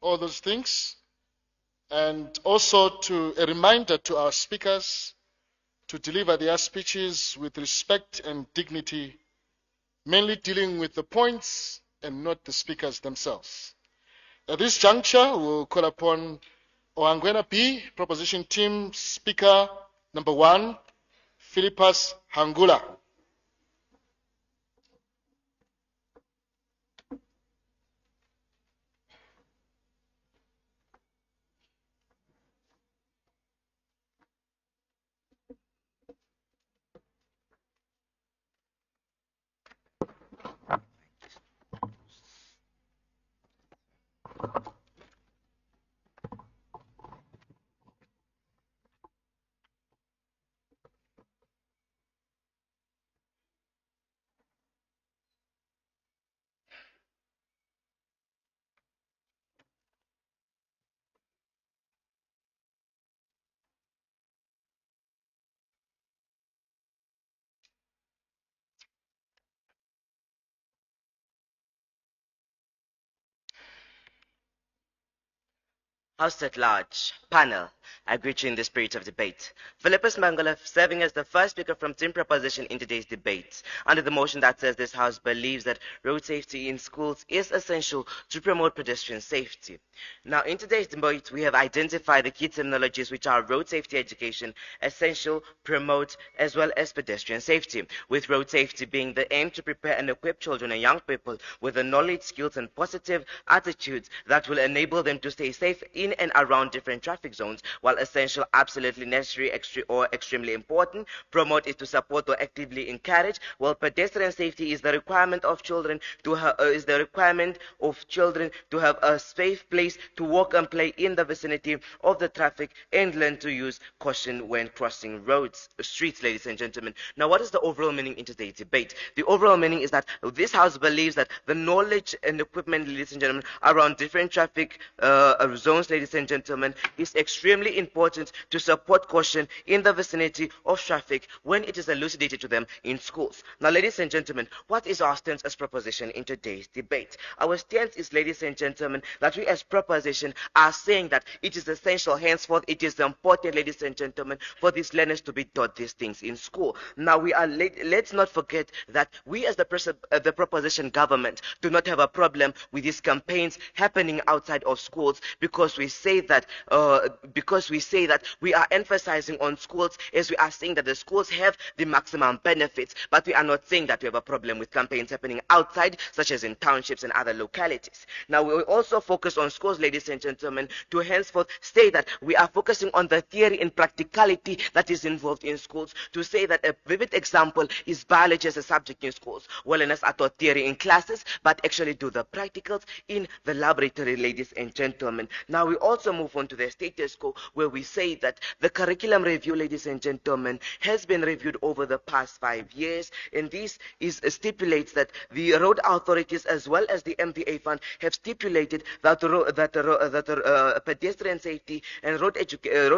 all those things, and also to a reminder to our speakers to deliver their speeches with respect and dignity, mainly dealing with the points and not the speakers themselves. At this juncture, we'll call upon Ohangwena B, Proposition Team Speaker number 1, Philippus Hangula. House at large, panel, I greet you in the spirit of debate. Philippus Mangala serving as the first speaker from Team Proposition in today's debate, under the motion that says this House believes that road safety in schools is essential to promote pedestrian safety. Now, in today's debate, we have identified the key terminologies which are road safety education, essential, promote, as well as pedestrian safety, with road safety being the aim to prepare and equip children and young people with the knowledge, skills, and positive attitudes that will enable them to stay safe in and around different traffic zones, while essential, absolutely necessary, or extremely important. Promote is to support or actively encourage, while pedestrian safety is the requirement of children to have a safe place to walk and play in the vicinity of the traffic and learn to use caution when crossing streets, ladies and gentlemen. Now, what is the overall meaning in today's debate? The overall meaning is that this House believes that the knowledge and equipment, ladies and gentlemen, around different traffic zones, ladies and gentlemen, is extremely important to support caution in the vicinity of traffic when it is elucidated to them in schools. Now, ladies and gentlemen, what is our stance as proposition in today's debate? Our stance is, ladies and gentlemen, that we as proposition are saying that it is essential, henceforth it is important, ladies and gentlemen, for these learners to be taught these things in school. Now, let's not forget that we as the proposition government do not have a problem with these campaigns happening outside of schools, because we say that we are emphasizing on schools, as we are saying that the schools have the maximum benefits, but we are not saying that we have a problem with campaigns happening outside, such as in townships and other localities. Now, we will also focus on schools, ladies and gentlemen, to henceforth say that we are focusing on the theory and practicality that is involved in schools, to say that a vivid example is biology as a subject in schools. Wellness are taught theory in classes, but actually do the practicals in the laboratory, ladies and gentlemen. Now, we also move on to the status quo, where we say that the curriculum review, ladies and gentlemen, has been reviewed over the past 5 years, and this stipulates that the road authorities as well as the MDA fund have stipulated that pedestrian safety and road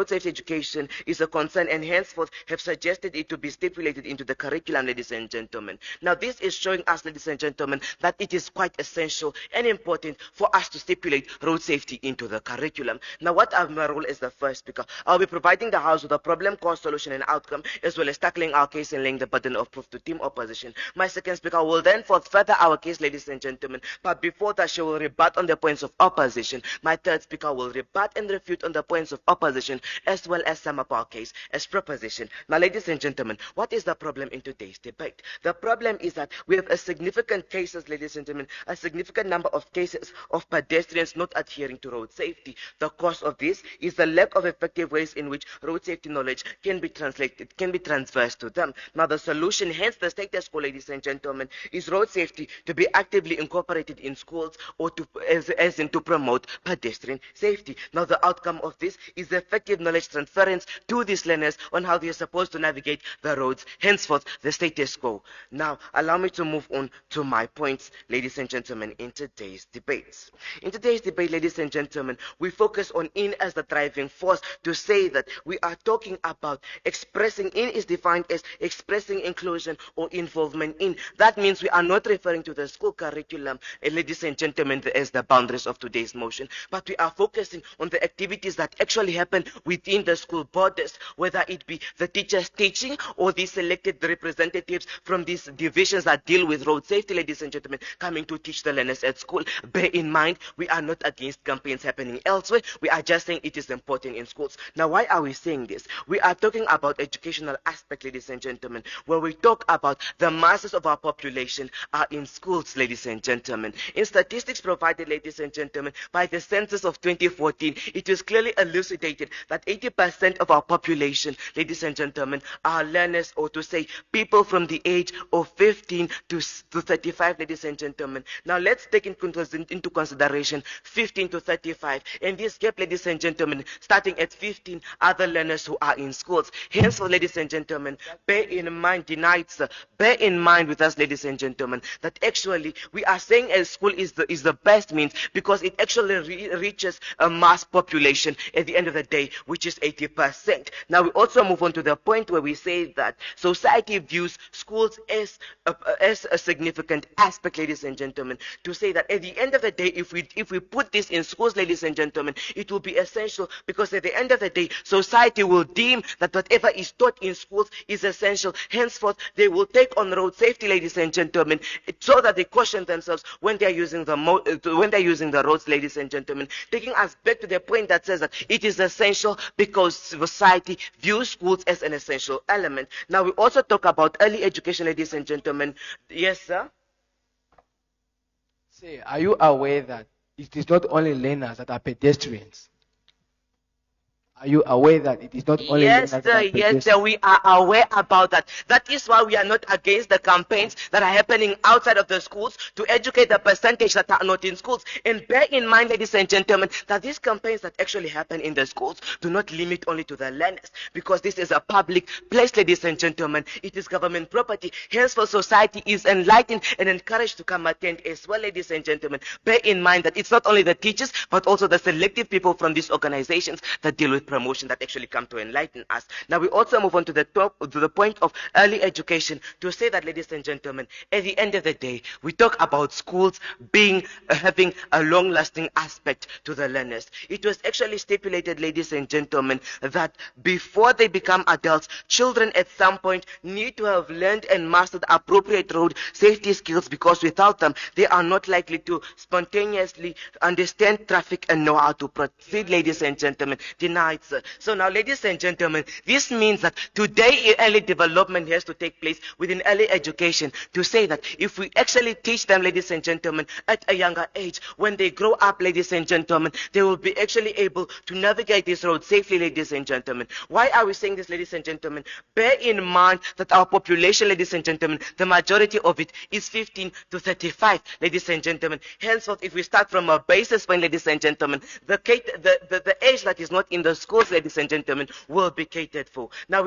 safety education is a concern, and henceforth have suggested it to be stipulated into the curriculum, ladies and gentlemen. Now, this is showing us, ladies and gentlemen, that it is quite essential and important for us to stipulate road safety into the curriculum. Now, what are my role as the first speaker? I'll be providing the House with a problem, cause, solution, and outcome, as well as tackling our case and laying the burden of proof to team opposition. My second speaker will then further our case, ladies and gentlemen, but before that, she will rebut on the points of opposition. My third speaker will rebut and refute on the points of opposition, as well as sum up our case as proposition. Now, ladies and gentlemen, what is the problem in today's debate? The problem is that we have a significant cases, ladies and gentlemen, a significant number of cases of pedestrians not adhering to road safety. The cause of this is the lack of effective ways in which road safety knowledge can be transferred to them. Now, the solution, hence the status quo, ladies and gentlemen, is road safety to be actively incorporated in schools, or as in to promote pedestrian safety. Now, the outcome of this is effective knowledge transference to these learners on how they are supposed to navigate the roads, henceforth the status quo. Now, allow me to move on to my points, ladies and gentlemen, in today's debates. In today's debate, ladies and gentlemen, we focus on in as the driving force to say that we are talking about expressing. In is defined as expressing inclusion or involvement in. That means we are not referring to the school curriculum, ladies and gentlemen, as the boundaries of today's motion, but we are focusing on the activities that actually happen within the school borders, whether it be the teachers teaching or the selected representatives from these divisions that deal with road safety, ladies and gentlemen, coming to teach the learners at school. Bear in mind, we are not against campaigns happening elsewhere. We are just saying it is important in schools. Now, why are we saying this? We are talking about educational aspect, ladies and gentlemen, where we talk about the masses of our population are in schools, ladies and gentlemen. In statistics provided, ladies and gentlemen, by the census of 2014, it was clearly elucidated that 80% of our population, ladies and gentlemen, are learners, or to say people from the age of 15 to 35, ladies and gentlemen. Now let's take into consideration 15 to 35, and this gap, ladies and gentlemen, starting at 15, are the learners who are in schools. Hence, ladies and gentlemen, bear in mind, bear in mind with us, ladies and gentlemen, that actually we are saying a school is the best means because it actually reaches a mass population at the end of the day, which is 80%. Now we also move on to the point where we say that society views schools as a significant aspect, ladies and gentlemen, to say that at the end of the day, if we put this in schools, ladies and gentlemen, it will be essential, because at the end of the day, society will deem that whatever is taught in schools is essential. Henceforth, they will take on road safety, ladies and gentlemen, so that they caution themselves when they are using the roads, ladies and gentlemen, taking us back to the point that says that it is essential because society views schools as an essential element. Now we also talk about early education, ladies and gentlemen. Yes, sir? Say, are you aware that it is not only learners that are pedestrians? Are you aware that it is not only Yes, sir. Yes, sir. We are aware about that. That is why we are not against the campaigns that are happening outside of the schools to educate the percentage that are not in schools. And bear in mind, ladies and gentlemen, that these campaigns that actually happen in the schools do not limit only to the learners, because this is a public place, ladies and gentlemen. It is government property. Henceforth, society is enlightened and encouraged to come attend as well, ladies and gentlemen. Bear in mind that it's not only the teachers, but also the selective people from these organizations that deal with promotion that actually come to enlighten us. Now we also move on to the point of early education to say that, ladies and gentlemen, at the end of the day, we talk about schools having a long-lasting aspect to the learners. It was actually stipulated, ladies and gentlemen, that before they become adults, children at some point need to have learned and mastered appropriate road safety skills, because without them, they are not likely to spontaneously understand traffic and know how to proceed, ladies and gentlemen. Denied, sir. So now, ladies and gentlemen, this means that today early development has to take place within early education, to say that if we actually teach them, ladies and gentlemen, at a younger age, when they grow up, ladies and gentlemen, they will be actually able to navigate this road safely, ladies and gentlemen. Why are we saying this, ladies and gentlemen? Bear in mind that our population, ladies and gentlemen, the majority of it is 15 to 35, ladies and gentlemen. Henceforth, if we start from a basis point, ladies and gentlemen, the age that is not in the schools, ladies and gentlemen, will be catered for. Now,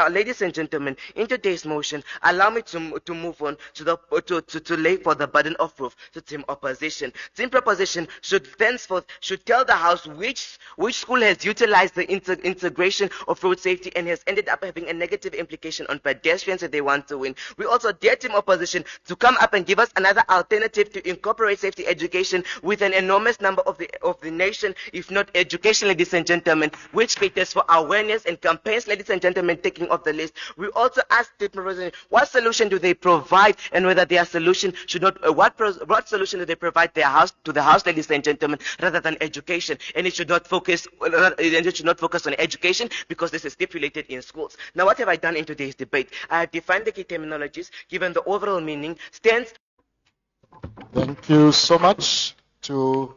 ladies and gentlemen, in today's motion, allow me to move on to lay for the burden of proof to team opposition. Team proposition should tell the House which school has utilized the integration of road safety and has ended up having a negative implication on pedestrians if they want to win. We also dare team opposition to come up and give us another alternative to incorporate safety education with an enormous number of the nation, if not education, ladies and gentlemen, which caters for awareness and campaigns, ladies and gentlemen, taking off the list. We also ask the president, what solution do they provide, and whether their solution should not, what solution do they provide to the house, ladies and gentlemen, rather than education. And it should not focus on education, because this is stipulated in schools. Now, what have I done in today's debate? I have defined the key terminologies, given the overall meaning, stance. Thank you so much to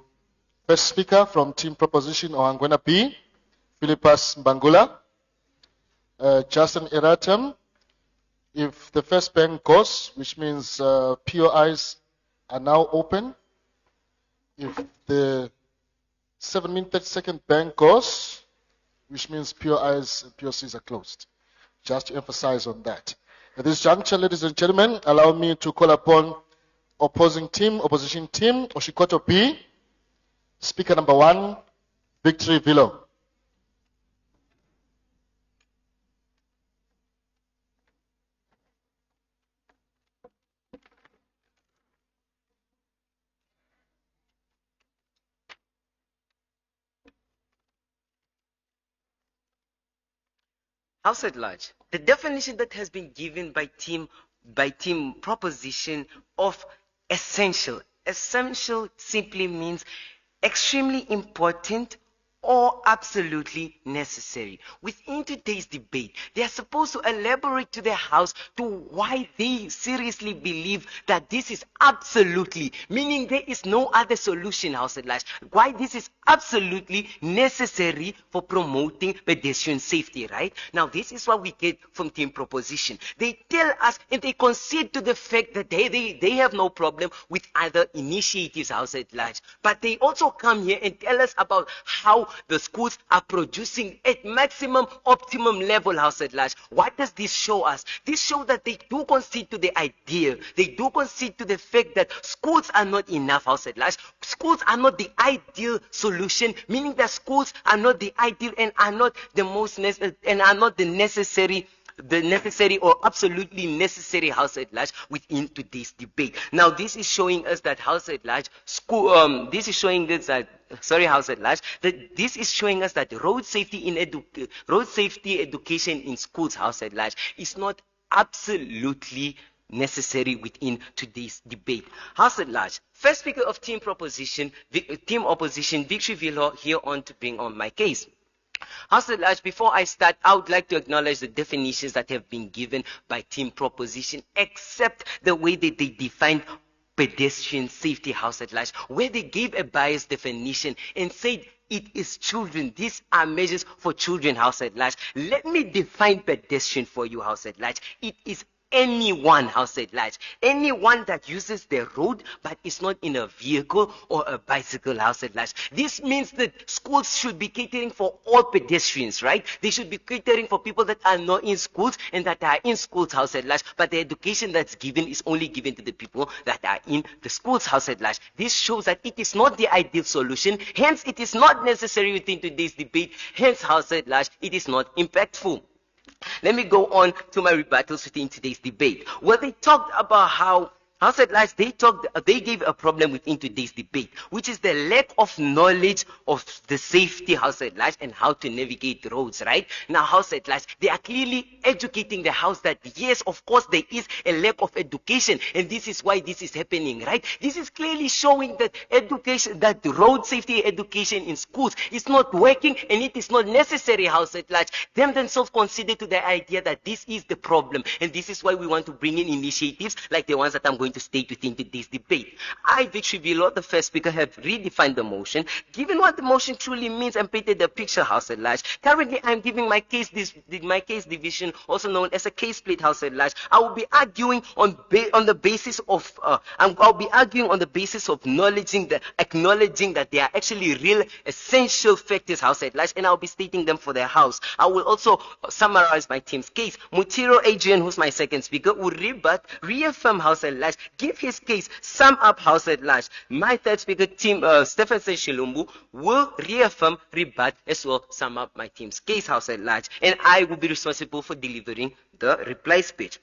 first speaker from Team Proposition Ohangwena B, Philippus Mbangula. Just an erratum. If the first bank goes, which means POIs are now open. If the 7-minute 30-second bank goes, which means POIs and POCs are closed. Just to emphasize on that. At this juncture, ladies and gentlemen, allow me to call upon opposition team, Oshikoto B, speaker number 1, Victory below. House at large. The definition that has been given by team proposition of essential. Essential simply means extremely important or absolutely necessary. Within today's debate, they are supposed to elaborate to the House to why they seriously believe that this is absolutely, meaning there is no other solution, House at large, why this is absolutely necessary for promoting pedestrian safety, right? Now, this is what we get from team proposition. They tell us and they concede to the fact that they have no problem with other initiatives, House at large, but they also come here and tell us about how the schools are producing at maximum optimum level, House at large. What does this show us? This shows that they do concede to the idea. They do concede to the fact that schools are not enough, House at large. Schools are not the ideal solution, meaning that schools are not the ideal and are not the most and are not the necessary or absolutely necessary, House at large, within today's debate. Now, this is showing us that House at large, this is showing us that, House at large, that this is showing us that road safety education in schools, House at large, is not absolutely necessary within today's debate. House at large, first speaker of team opposition, Victory Vilo, here on to bring on my case. House at large, before I start, I would like to acknowledge the definitions that have been given by team proposition, except the way that they defined pedestrian safety, House at large, where they gave a biased definition and said it is children. These are measures for children, House at large. Let me define pedestrian for you, House at large. It is anyone, House at large, anyone that uses the road but is not in a vehicle or a bicycle, House at large. This means that schools should be catering for all pedestrians, right? They should be catering for people that are not in schools and that are in schools, House at large, but the education that's given is only given to the people that are in the schools, House at large. This shows that it is not the ideal solution, hence it is not necessary within today's debate, hence, House at large, it is not impactful. Let me go on to my rebuttals within today's debate. Well, they talked about how House at large, they gave a problem within today's debate, which is the lack of knowledge of the safety, House at large, and how to navigate roads, right? Now, House at large, they are clearly educating the House that yes, of course, there is a lack of education, and this is why this is happening, right? This is clearly showing that education, that road safety education in schools is not working, and it is not necessary, House at large. Them themselves consider to the idea that this is the problem, and this is why we want to bring in initiatives like the ones that I'm going to state within today's debate. I, Victory Vilo, the first speaker, have redefined the motion, given what the motion truly means, and painted the picture, House at large. Currently, I'm giving my case division, also known as a case split, House at large. I will be arguing on the basis of acknowledging that they are actually real essential factors, House at large, and I'll be stating them for the House. I will also summarize my team's case. Mutiro Adrian, who's my second speaker, will rebut, reaffirm, House at large, give his case, sum up, House at large. My third speaker, Stephenson Shilumbu, will reaffirm, rebut, as well sum up my team's case, House at large, and I will be responsible for delivering the reply speech.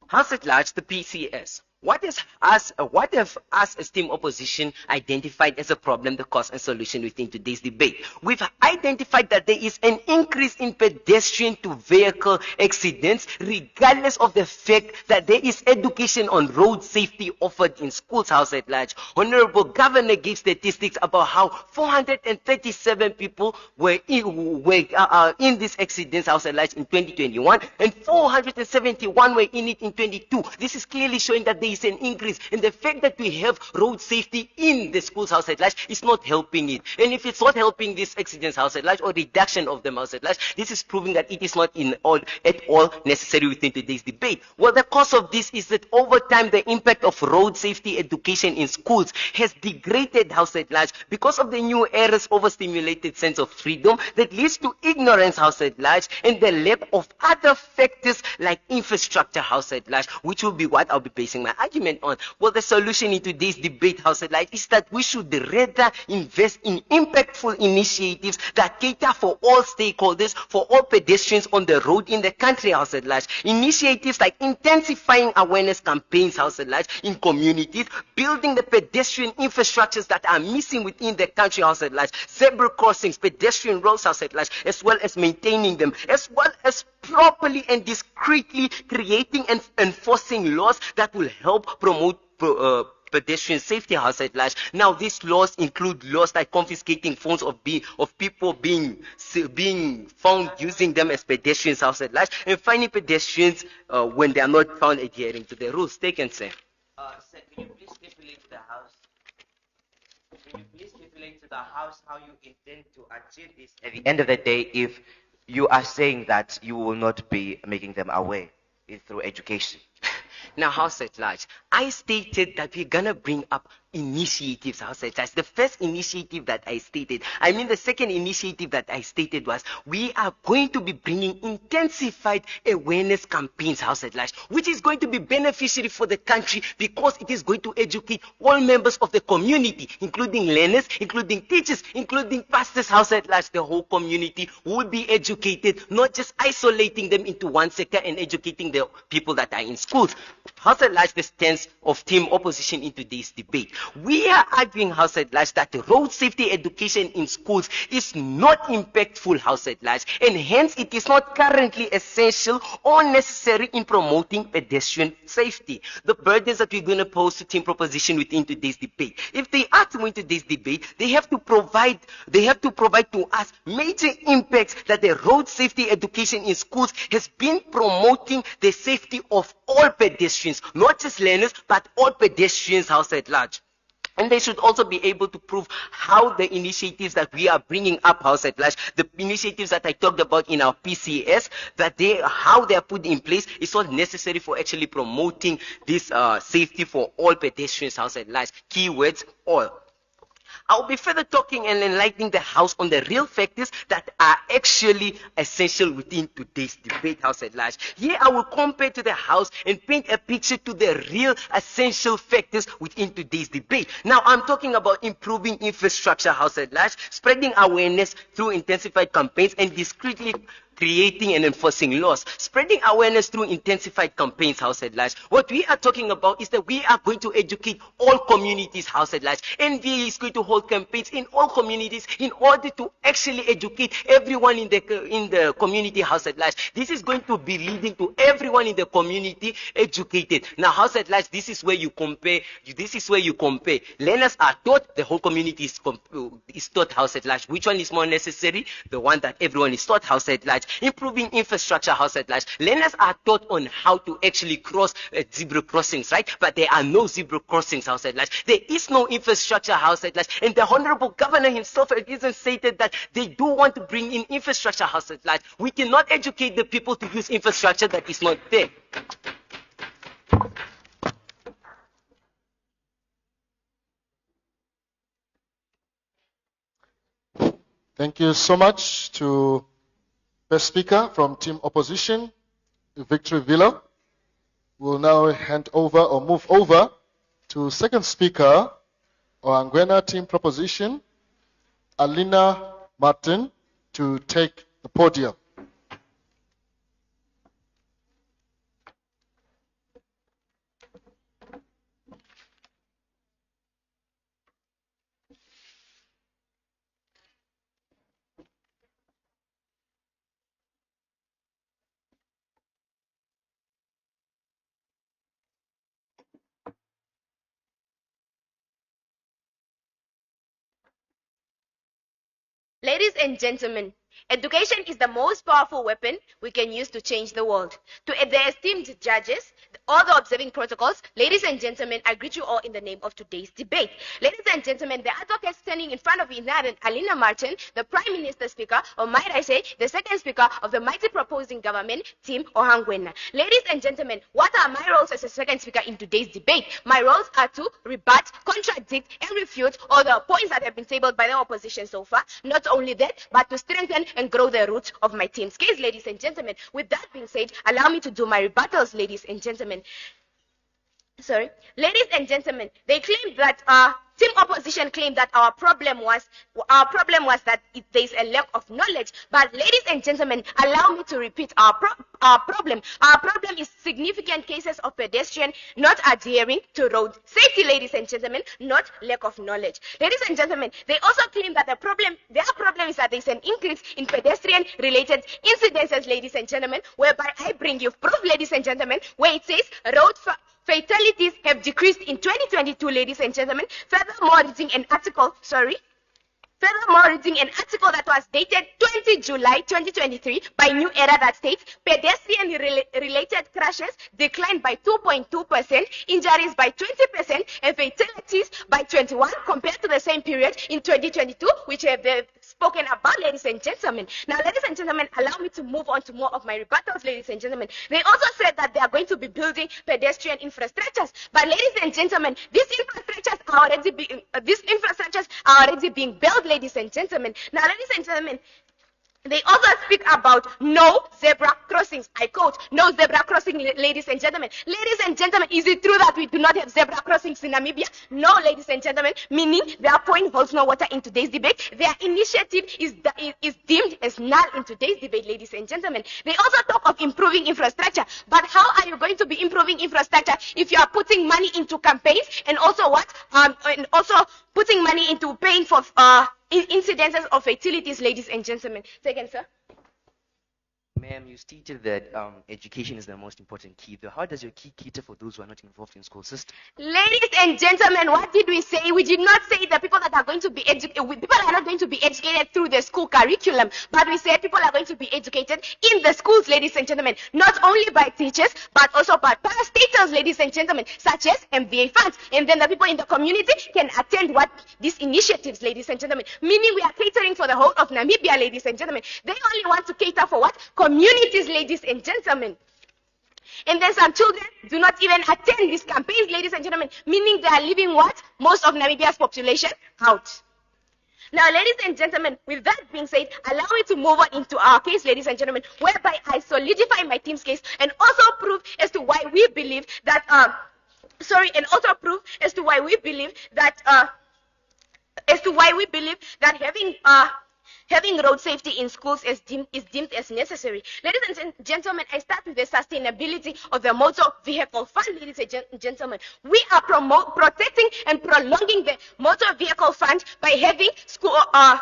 House at large, the PCS. What have us as team opposition identified as a problem, the cause and solution within today's debate? We've identified that there is an increase in pedestrian to vehicle accidents, regardless of the fact that there is education on road safety offered in schools, House at large. Honorable Governor gave statistics about how 437 people were in these accidents, House at large, in 2021, and 471 were in it in 22. This is clearly showing that there is an increase, and the fact that we have road safety in the schools, House at large, is not helping it. And if it's not helping these accidents, House at large, or reduction of them, House at large, this is proving that it is not at all necessary within today's debate. Well, the cause of this is that over time the impact of road safety education in schools has degraded, House at large, because of the new era's overstimulated sense of freedom that leads to ignorance, House at large, and the lack of other factors like infrastructure, House at large, which will be what I'll be basing my argument on? Well, the solution in today's debate, House at Large, is that we should rather invest in impactful initiatives that cater for all stakeholders, for all pedestrians on the road in the country, House at Large. Initiatives like intensifying awareness campaigns, House at Large, in communities, building the pedestrian infrastructures that are missing within the country, House at Large, zebra crossings, pedestrian roads, House at Large, as well as maintaining them, as well as properly and discreetly creating and enforcing laws that will help promote pedestrian safety, House at Large. Now, these laws include laws like confiscating phones of people being found using them as pedestrians, House at Large, and finding pedestrians when they are not found adhering to the rules. Take and say. Sir, can you please stipulate to the House? Can you please stipulate to the House how you intend to achieve this at the end of the day if you are saying that you will not be making them aware through education? Now, House at Large, I stated that we're going to bring up initiatives, House at Large. The first initiative that I stated, the second initiative that I stated was we are going to be bringing intensified awareness campaigns, House at Large, which is going to be beneficiary for the country because it is going to educate all members of the community, including learners, including teachers, including pastors, House at Large. The whole community will be educated, not just isolating them into one sector and educating the people that are in schools. House at Large, the stance of team opposition in today's debate. We are arguing, House at Large, that road safety education in schools is not impactful, House at Large, and hence it is not currently essential or necessary in promoting pedestrian safety. The burdens that we're going to pose to team proposition within today's debate, if they are to win today's debate, they have to provide to us major impacts that the road safety education in schools has been promoting the safety of all pedestrians, not just learners, but all pedestrians, House at Large. And they should also be able to prove how the initiatives that we are bringing up, House at Large, the initiatives that I talked about in our PCS, how they are put in place is not necessary for actually promoting this safety for all pedestrians, House at Large. Keywords, all. I'll be further talking and enlightening the House on the real factors that are actually essential within today's debate, House at Large. Here I will compare to the House and paint a picture to the real essential factors within today's debate. Now, I'm talking about improving infrastructure, House at Large, spreading awareness through intensified campaigns, and discreetly creating and enforcing laws, spreading awareness through intensified campaigns, House at Large. What we are talking about is that we are going to educate all communities, House at Large. NVA is going to hold campaigns in all communities in order to actually educate everyone in the community, House at Large. This is going to be leading to everyone in the community educated. Now, House at Large, this is where you compare. Learners are taught, the whole community is taught, House at Large. Which one is more necessary? The one that everyone is taught, House at Large. Improving infrastructure, House at Large. Learners are taught on how to actually cross zebra crossings, right? But there are no zebra crossings, House at Large. There is no infrastructure, House at Large. And the Honorable Governor himself has even stated that they do want to bring in infrastructure, House at Large. We cannot educate the people to use infrastructure that is not there. Thank you so much to First Speaker from Team Opposition, Victory Villa. We'll now move over to Second Speaker, Ohangwena Team Proposition, Alina Martin, to take the podium. Ladies and gentlemen, education is the most powerful weapon we can use to change the world. To the esteemed judges, all the observing protocols, ladies and gentlemen, I greet you all in the name of today's debate. Ladies and gentlemen, the advocate standing in front of me is Alina Martin, the Prime Minister Speaker, or might I say, the second Speaker of the mighty proposing government, Team Ohangwena. Ladies and gentlemen, what are my roles as a second Speaker in today's debate? My roles are to rebut, contradict, and refute all the points that have been tabled by the opposition so far. Not only that, but to strengthen and grow the roots of my team's case, ladies and gentlemen. With that being said, allow me to do my rebuttals, ladies and gentlemen. Ladies and gentlemen, they claim that team opposition claimed that our problem was that there is a lack of knowledge. But ladies and gentlemen, allow me to repeat our problem. Our problem is significant cases of pedestrian not adhering to road safety, ladies and gentlemen, not lack of knowledge. Ladies and gentlemen, they also claim that their problem is that there is an increase in pedestrian related incidences, ladies and gentlemen, whereby I bring you proof, ladies and gentlemen, where it says fatalities have decreased in 2022, ladies and gentlemen. Furthermore, reading an article that was dated 20 July 2023 by New Era that states pedestrian-related crashes declined by 2.2%, injuries by 20%, and fatalities by 21% compared to the same period in 2022, which have spoken about, ladies and gentlemen. Now, ladies and gentlemen, allow me to move on to more of my rebuttals, ladies and gentlemen. They also said that they are going to be building pedestrian infrastructures. But, ladies and gentlemen, these infrastructures are already being built, ladies and gentlemen. Now, ladies and gentlemen, they also speak about no zebra crossings. I quote, no zebra crossing, ladies and gentlemen. Ladies and gentlemen, is it true that we do not have zebra crossings in Namibia? No, ladies and gentlemen, meaning their point holds no water in today's debate. Their initiative is deemed as null in today's debate, ladies and gentlemen. They also talk of improving infrastructure. But how are you going to be improving infrastructure if you are putting money into campaigns and also putting money into paying for incidences of fatalities, ladies and gentlemen? Second, sir. Ma'am, you stated that education is the most important key. How does your key cater for those who are not involved in school system? Ladies and gentlemen, what did we say? We did not say that people are going to be people are not going to be educated through the school curriculum, but we said people are going to be educated in the schools, ladies and gentlemen, not only by teachers, but also by parastatals, ladies and gentlemen, such as MBA funds. And then the people in the community can attend these initiatives, ladies and gentlemen, meaning we are catering for the whole of Namibia, ladies and gentlemen. They only want to cater for what? Communities, ladies and gentlemen. And then some children do not even attend these campaigns, ladies and gentlemen, meaning they are leaving most of Namibia's population out. Now, ladies and gentlemen, with that being said, allow me to move on into our case, ladies and gentlemen, whereby I solidify my team's case and also prove as to why we believe that having road safety in schools is deemed as necessary. Ladies and gentlemen, I start with the sustainability of the motor vehicle fund, ladies and gentlemen. We are protecting and prolonging the motor vehicle fund by having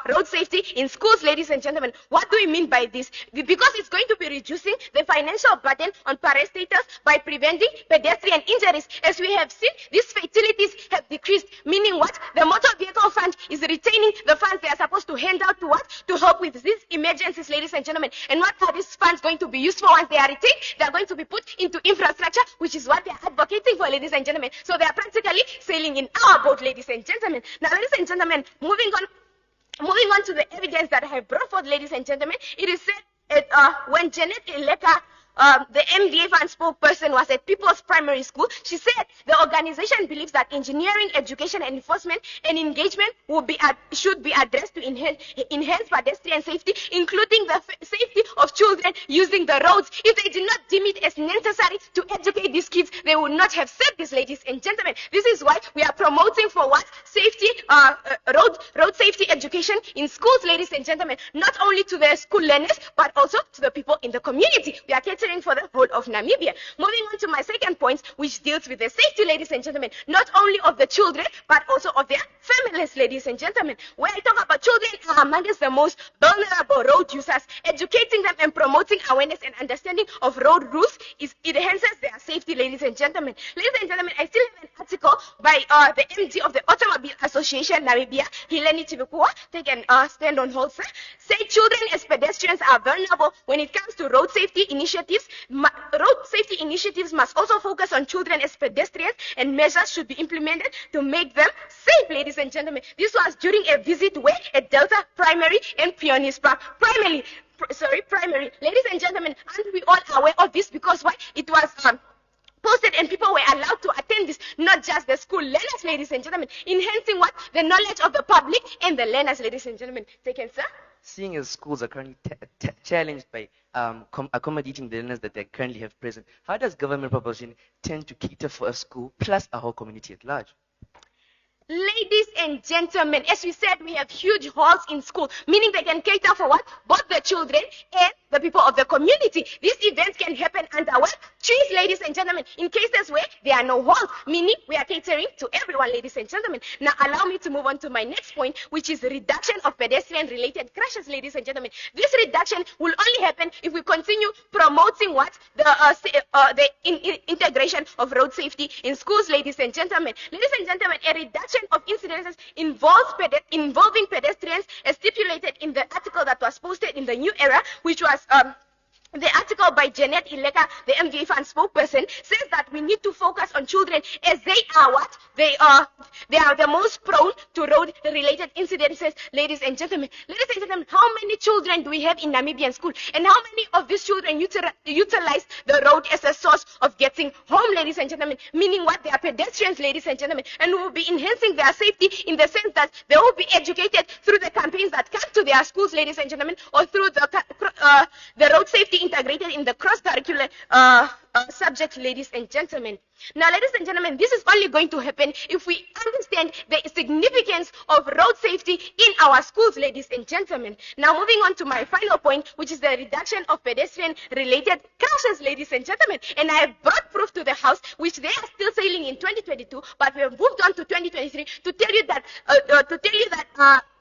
road safety in schools, ladies and gentlemen. What do we mean by this? Because it's going to be reducing the financial burden on parastatals by preventing pedestrian injuries. As we have seen, these fatalities have decreased, meaning what? The motor vehicle fund is retaining the funds they are supposed to hand out to what? To help with these emergencies, ladies and gentlemen. And what are these funds going to be used for once they are retained? They are going to be put into infrastructure, which is what they are advocating for, ladies and gentlemen. So they are practically sailing in our boat, ladies and gentlemen. Now, ladies and gentlemen, moving on to the evidence that I have brought forth, ladies and gentlemen, it is said when Janet Eleka, the MDA fund spokesperson, was at People's Primary School, she said the organization believes that engineering, education, and enforcement and engagement should be addressed to enhance pedestrian safety, including the safety of children using the roads. If they did not deem it as necessary to educate these kids, they would not have said this, ladies and gentlemen. This is why we are promoting for what? Safety, road safety education in schools, ladies and gentlemen, not only to the school learners, but also to the people in the community. We are catering for the whole of Namibia. Moving on to my second point, which deals with the safety, ladies and gentlemen, not only of the children, but also of their families, ladies and gentlemen. When I talk about children are amongst the most vulnerable road users, educating them and promoting awareness and understanding of road rules enhances their safety, ladies and gentlemen. Ladies and gentlemen, I still have an article by the MD of the Automobile Association Namibia, Hileni Tibukua. They can stand on hold, sir. Say children as pedestrians are vulnerable when it comes to road safety initiatives. Road safety initiatives must also focus on children as pedestrians, and measures should be implemented to make them safe, ladies and gentlemen. This was during a visit where at Delta Primary and Pioneers Park. Primary. Ladies and gentlemen, aren't we all aware of this? Because why? It was posted and people were allowed to attend this, not just the school learners, ladies and gentlemen, enhancing what? The knowledge of the public and the learners, ladies and gentlemen. Second, sir. seeing as schools are currently challenged by accommodating the learners that they currently have present, how does government proposition tend to cater for a school plus a whole community at large? Ladies and gentlemen, as we said, we have huge halls in school, meaning they can cater for what? Both the children and the people of the community. These events can happen under what? Trees, ladies and gentlemen, in cases where there are no halls, meaning we are catering to everyone, ladies and gentlemen. Now, allow me to move on to my next point, which is reduction of pedestrian-related crashes, ladies and gentlemen. This reduction will only happen if we continue promoting what? The integration of road safety in schools, ladies and gentlemen. Ladies and gentlemen, a reduction of incidences involving pedestrians as stipulated in the article that was posted in the New Era, which was the article by Janet Ileka, the MVA Fund spokesperson, says that we need to focus on children as they are what? They are the most prone to road-related incidences, ladies and gentlemen. Ladies and gentlemen, how many children do we have in Namibian school? And how many of these children utilize the road as a source of getting home, ladies and gentlemen? Meaning what? They are pedestrians, ladies and gentlemen. And we will be enhancing their safety in the sense that they will be educated through the campaigns that come to their schools, ladies and gentlemen, or through the road safety integrated in the cross-curricular subject, ladies and gentlemen. Now, ladies and gentlemen, this is only going to happen if we understand the significance of road safety in our schools, ladies and gentlemen. Now, moving on to my final point, which is the reduction of pedestrian-related crashes, ladies and gentlemen. And I have brought proof to the House, which they are still sailing in 2022, but we have moved on to 2023 to tell you that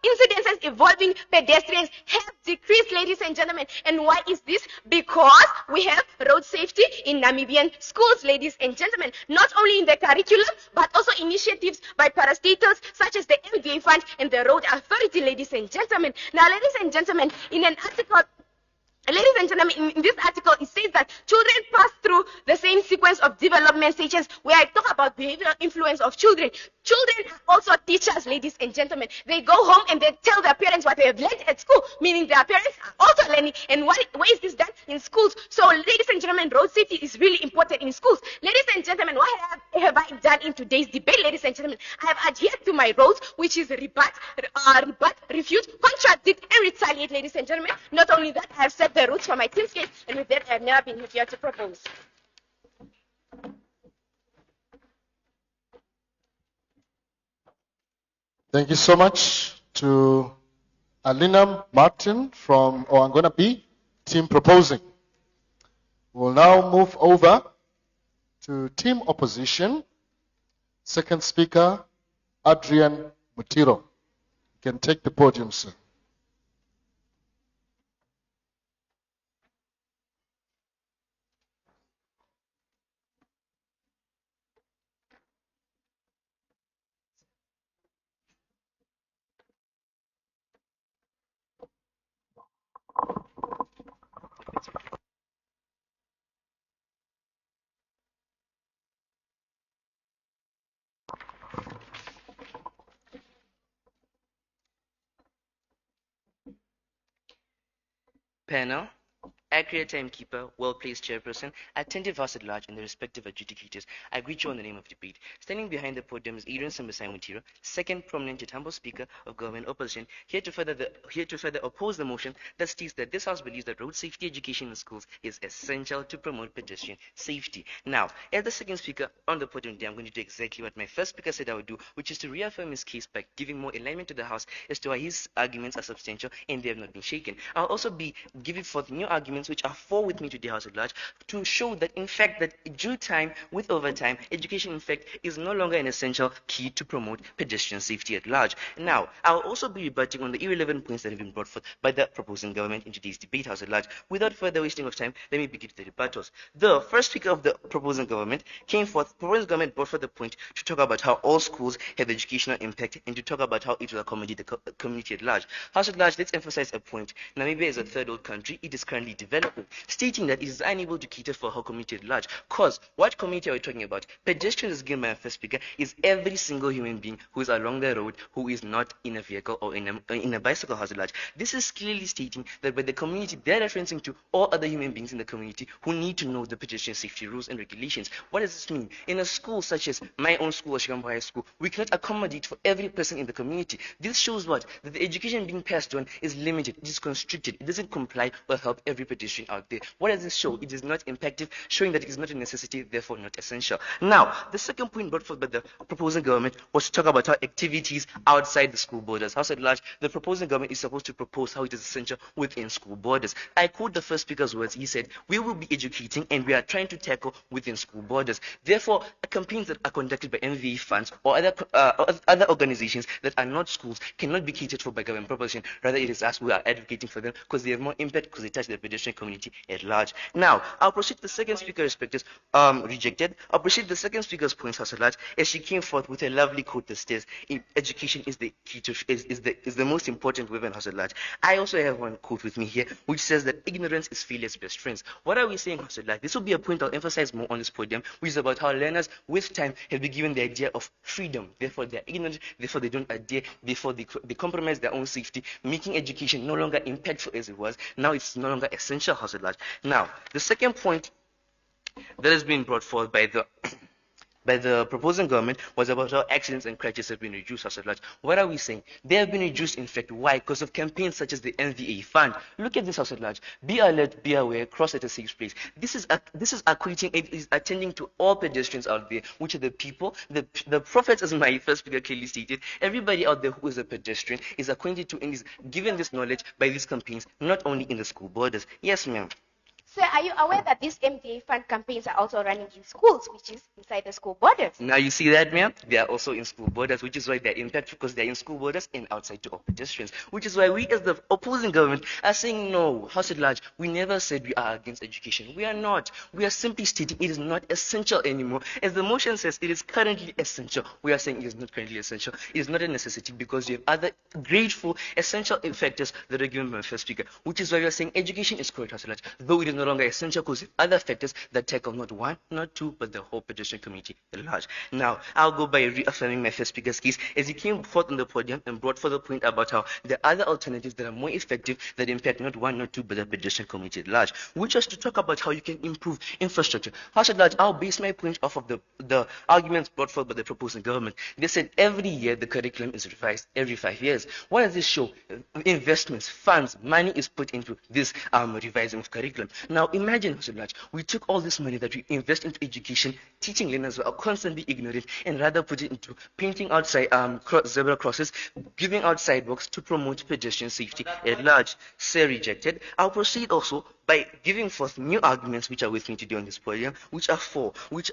incidences involving pedestrians have decreased, ladies and gentlemen. And why is this? Because we have road safety in Namibian schools, ladies and gentlemen. Not only in the curriculum, but also initiatives by parastatals such as the MVA Fund and the Road Authority, ladies and gentlemen. Now, ladies and gentlemen, in an article, ladies and gentlemen, in this article, it says that children pass through the same sequence of development stages where I talk about behavioral influence of children. Children are also teachers, ladies and gentlemen. They go home and they tell their parents what they have learned at school, meaning their parents are also learning. And where is this done? In schools. So, ladies and gentlemen, road safety is really important in schools. Ladies and gentlemen, what have I done in today's debate, ladies and gentlemen? I have adhered to my roles, which is rebut, refute, contradict, and retaliate, ladies and gentlemen. Not only that, I have set the rules for my team's case, and with that, I have never been here to propose. Thank you so much to Alina Martin from Ohangwena B, team proposing. We'll now move over to team opposition. Second speaker, Adrian Mutiro. You can take the podium, sir. Panel, accurate timekeeper, well-placed chairperson, attentive house at large, and the respective adjudicators, I greet you on the name of debate. Standing behind the podium is Adrian Sambasai Mutiro, second prominent yet humble speaker of government opposition, here to further oppose the motion that states that this house believes that road safety education in schools is essential to promote pedestrian safety. Now, as the second speaker on the podium today, I'm going to do exactly what my first speaker said I would do, which is to reaffirm his case by giving more alignment to the house as to why his arguments are substantial and they have not been shaken. I'll also be giving forth new arguments which are for with me today, House at Large, to show that in fact that due time with overtime, education in fact is no longer an essential key to promote pedestrian safety at large. Now, I'll also be rebutting on the irrelevant points that have been brought forth by the proposing government in today's debate, House at Large. Without further wasting of time, let me begin to the rebuttals. The first speaker of the proposing government proposing government brought forth the point to talk about how all schools have educational impact and to talk about how it will accommodate the community at large. House at Large, let's emphasize a point. Namibia is a third world country. It is currently developing. development, stating that it is unable to cater for her community at large. Cause, what community are we talking about? Pedestrians, as given by our first speaker, is every single human being who is along the road who is not in a vehicle or in a bicycle house at large. This is clearly stating that by the community, they're referencing to all other human beings in the community who need to know the pedestrian safety rules and regulations. What does this mean? In a school such as my own school, Oshikoto High School, we cannot accommodate for every person in the community. This shows what? That the education being passed on is limited, it is constricted, it doesn't comply or help every pedestrian out there. What does this show? It is not impactive, showing that it is not a necessity, therefore not essential. Now, the second point brought forth by the proposing government was to talk about how activities outside the school borders. House at large, the proposing government is supposed to propose how it is essential within school borders. I quote the first speaker's words. He said, "We will be educating and we are trying to tackle within school borders." Therefore, campaigns that are conducted by NVA funds or other organizations that are not schools cannot be catered for by government proposition. Rather, it is us who are advocating for them because they have more impact because they touch the pedestrian community at large. Now, I'll proceed to the second speaker's perspective, rejected. I'll proceed to the second speaker's points, House at large, as she came forth with a lovely quote that says, "Education is the key to is the most important weapon, House at large." I also have one quote with me here, which says that ignorance is failure's best friends. What are we saying, House at large? This will be a point I'll emphasize more on this podium, which is about how learners with time have been given the idea of freedom. Therefore, they're ignorant. Therefore, they don't adhere. Therefore, they compromise their own safety, making education no longer impactful as it was. Now it's no longer essential, House at large. Now, the second point that has been brought forth by the proposing government was about how accidents and crashes have been reduced as large. What are we saying? They have been reduced, in fact. Why? Because of campaigns such as the NVA fund. Look at this, house at large. Be alert, be aware, cross at a safe place. This is equating, it is attending to all pedestrians out there, which are the people, the prophets, as my first speaker clearly stated. Everybody out there who is a pedestrian is acquainted to and is given this knowledge by these campaigns, not only in the school borders. Yes, ma'am. Sir, are you aware that these MDA fund campaigns are also running in schools, which is inside the school borders? Now you see that, ma'am? They are also in school borders, which is why they're impactful, because they're in school borders and outside to all pedestrians. Which is why we, as the opposing government, are saying no, house at large. We never said we are against education. We are not. We are simply stating it is not essential anymore. As the motion says, it is currently essential. We are saying it is not currently essential. It is not a necessity because we have other grateful, essential factors that are given by the first speaker. Which is why we are saying education is correct, house at large, though it is no longer essential because of other factors that tackle not one, not two, but the whole pedestrian community at large. Now, I'll go by reaffirming my first speaker's case as he came forth on the podium and brought forth the point about how there are other alternatives that are more effective that impact not one, not two, but the pedestrian community at large, which was to talk about how you can improve infrastructure. House at large, I'll base my point off of the arguments brought forth by the proposing government. They said every year the curriculum is revised every 5 years. What does this show? Investments, funds, money is put into this revising of curriculum. Now, imagine, House at large, we took all this money that we invest into education, teaching learners who are constantly ignorant, and rather put it into painting outside zebra crosses, giving out sidewalks to promote pedestrian safety at large. Say rejected. I'll proceed also by giving forth new arguments which are with me today on this podium, which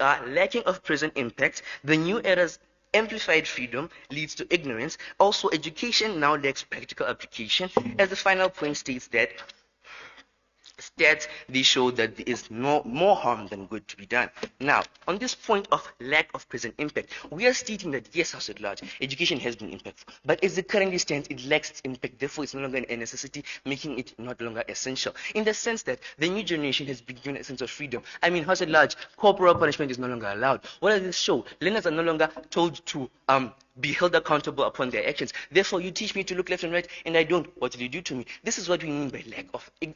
are lacking of present impact, the new era's amplified freedom leads to ignorance. Also, education now lacks practical application. As the final point states that stats, they show that there is more harm than good to be done. Now, on this point of lack of present impact, we are stating that yes, house at large, education has been impactful, but as it currently stands, it lacks its impact. Therefore, it's no longer a necessity, making it not longer essential. In the sense that the new generation has been given a sense of freedom. I mean, house at large, corporal punishment is no longer allowed. What does this show? Learners are no longer told to be held accountable upon their actions. Therefore, you teach me to look left and right, and I don't. What will you do to me? This is what we mean by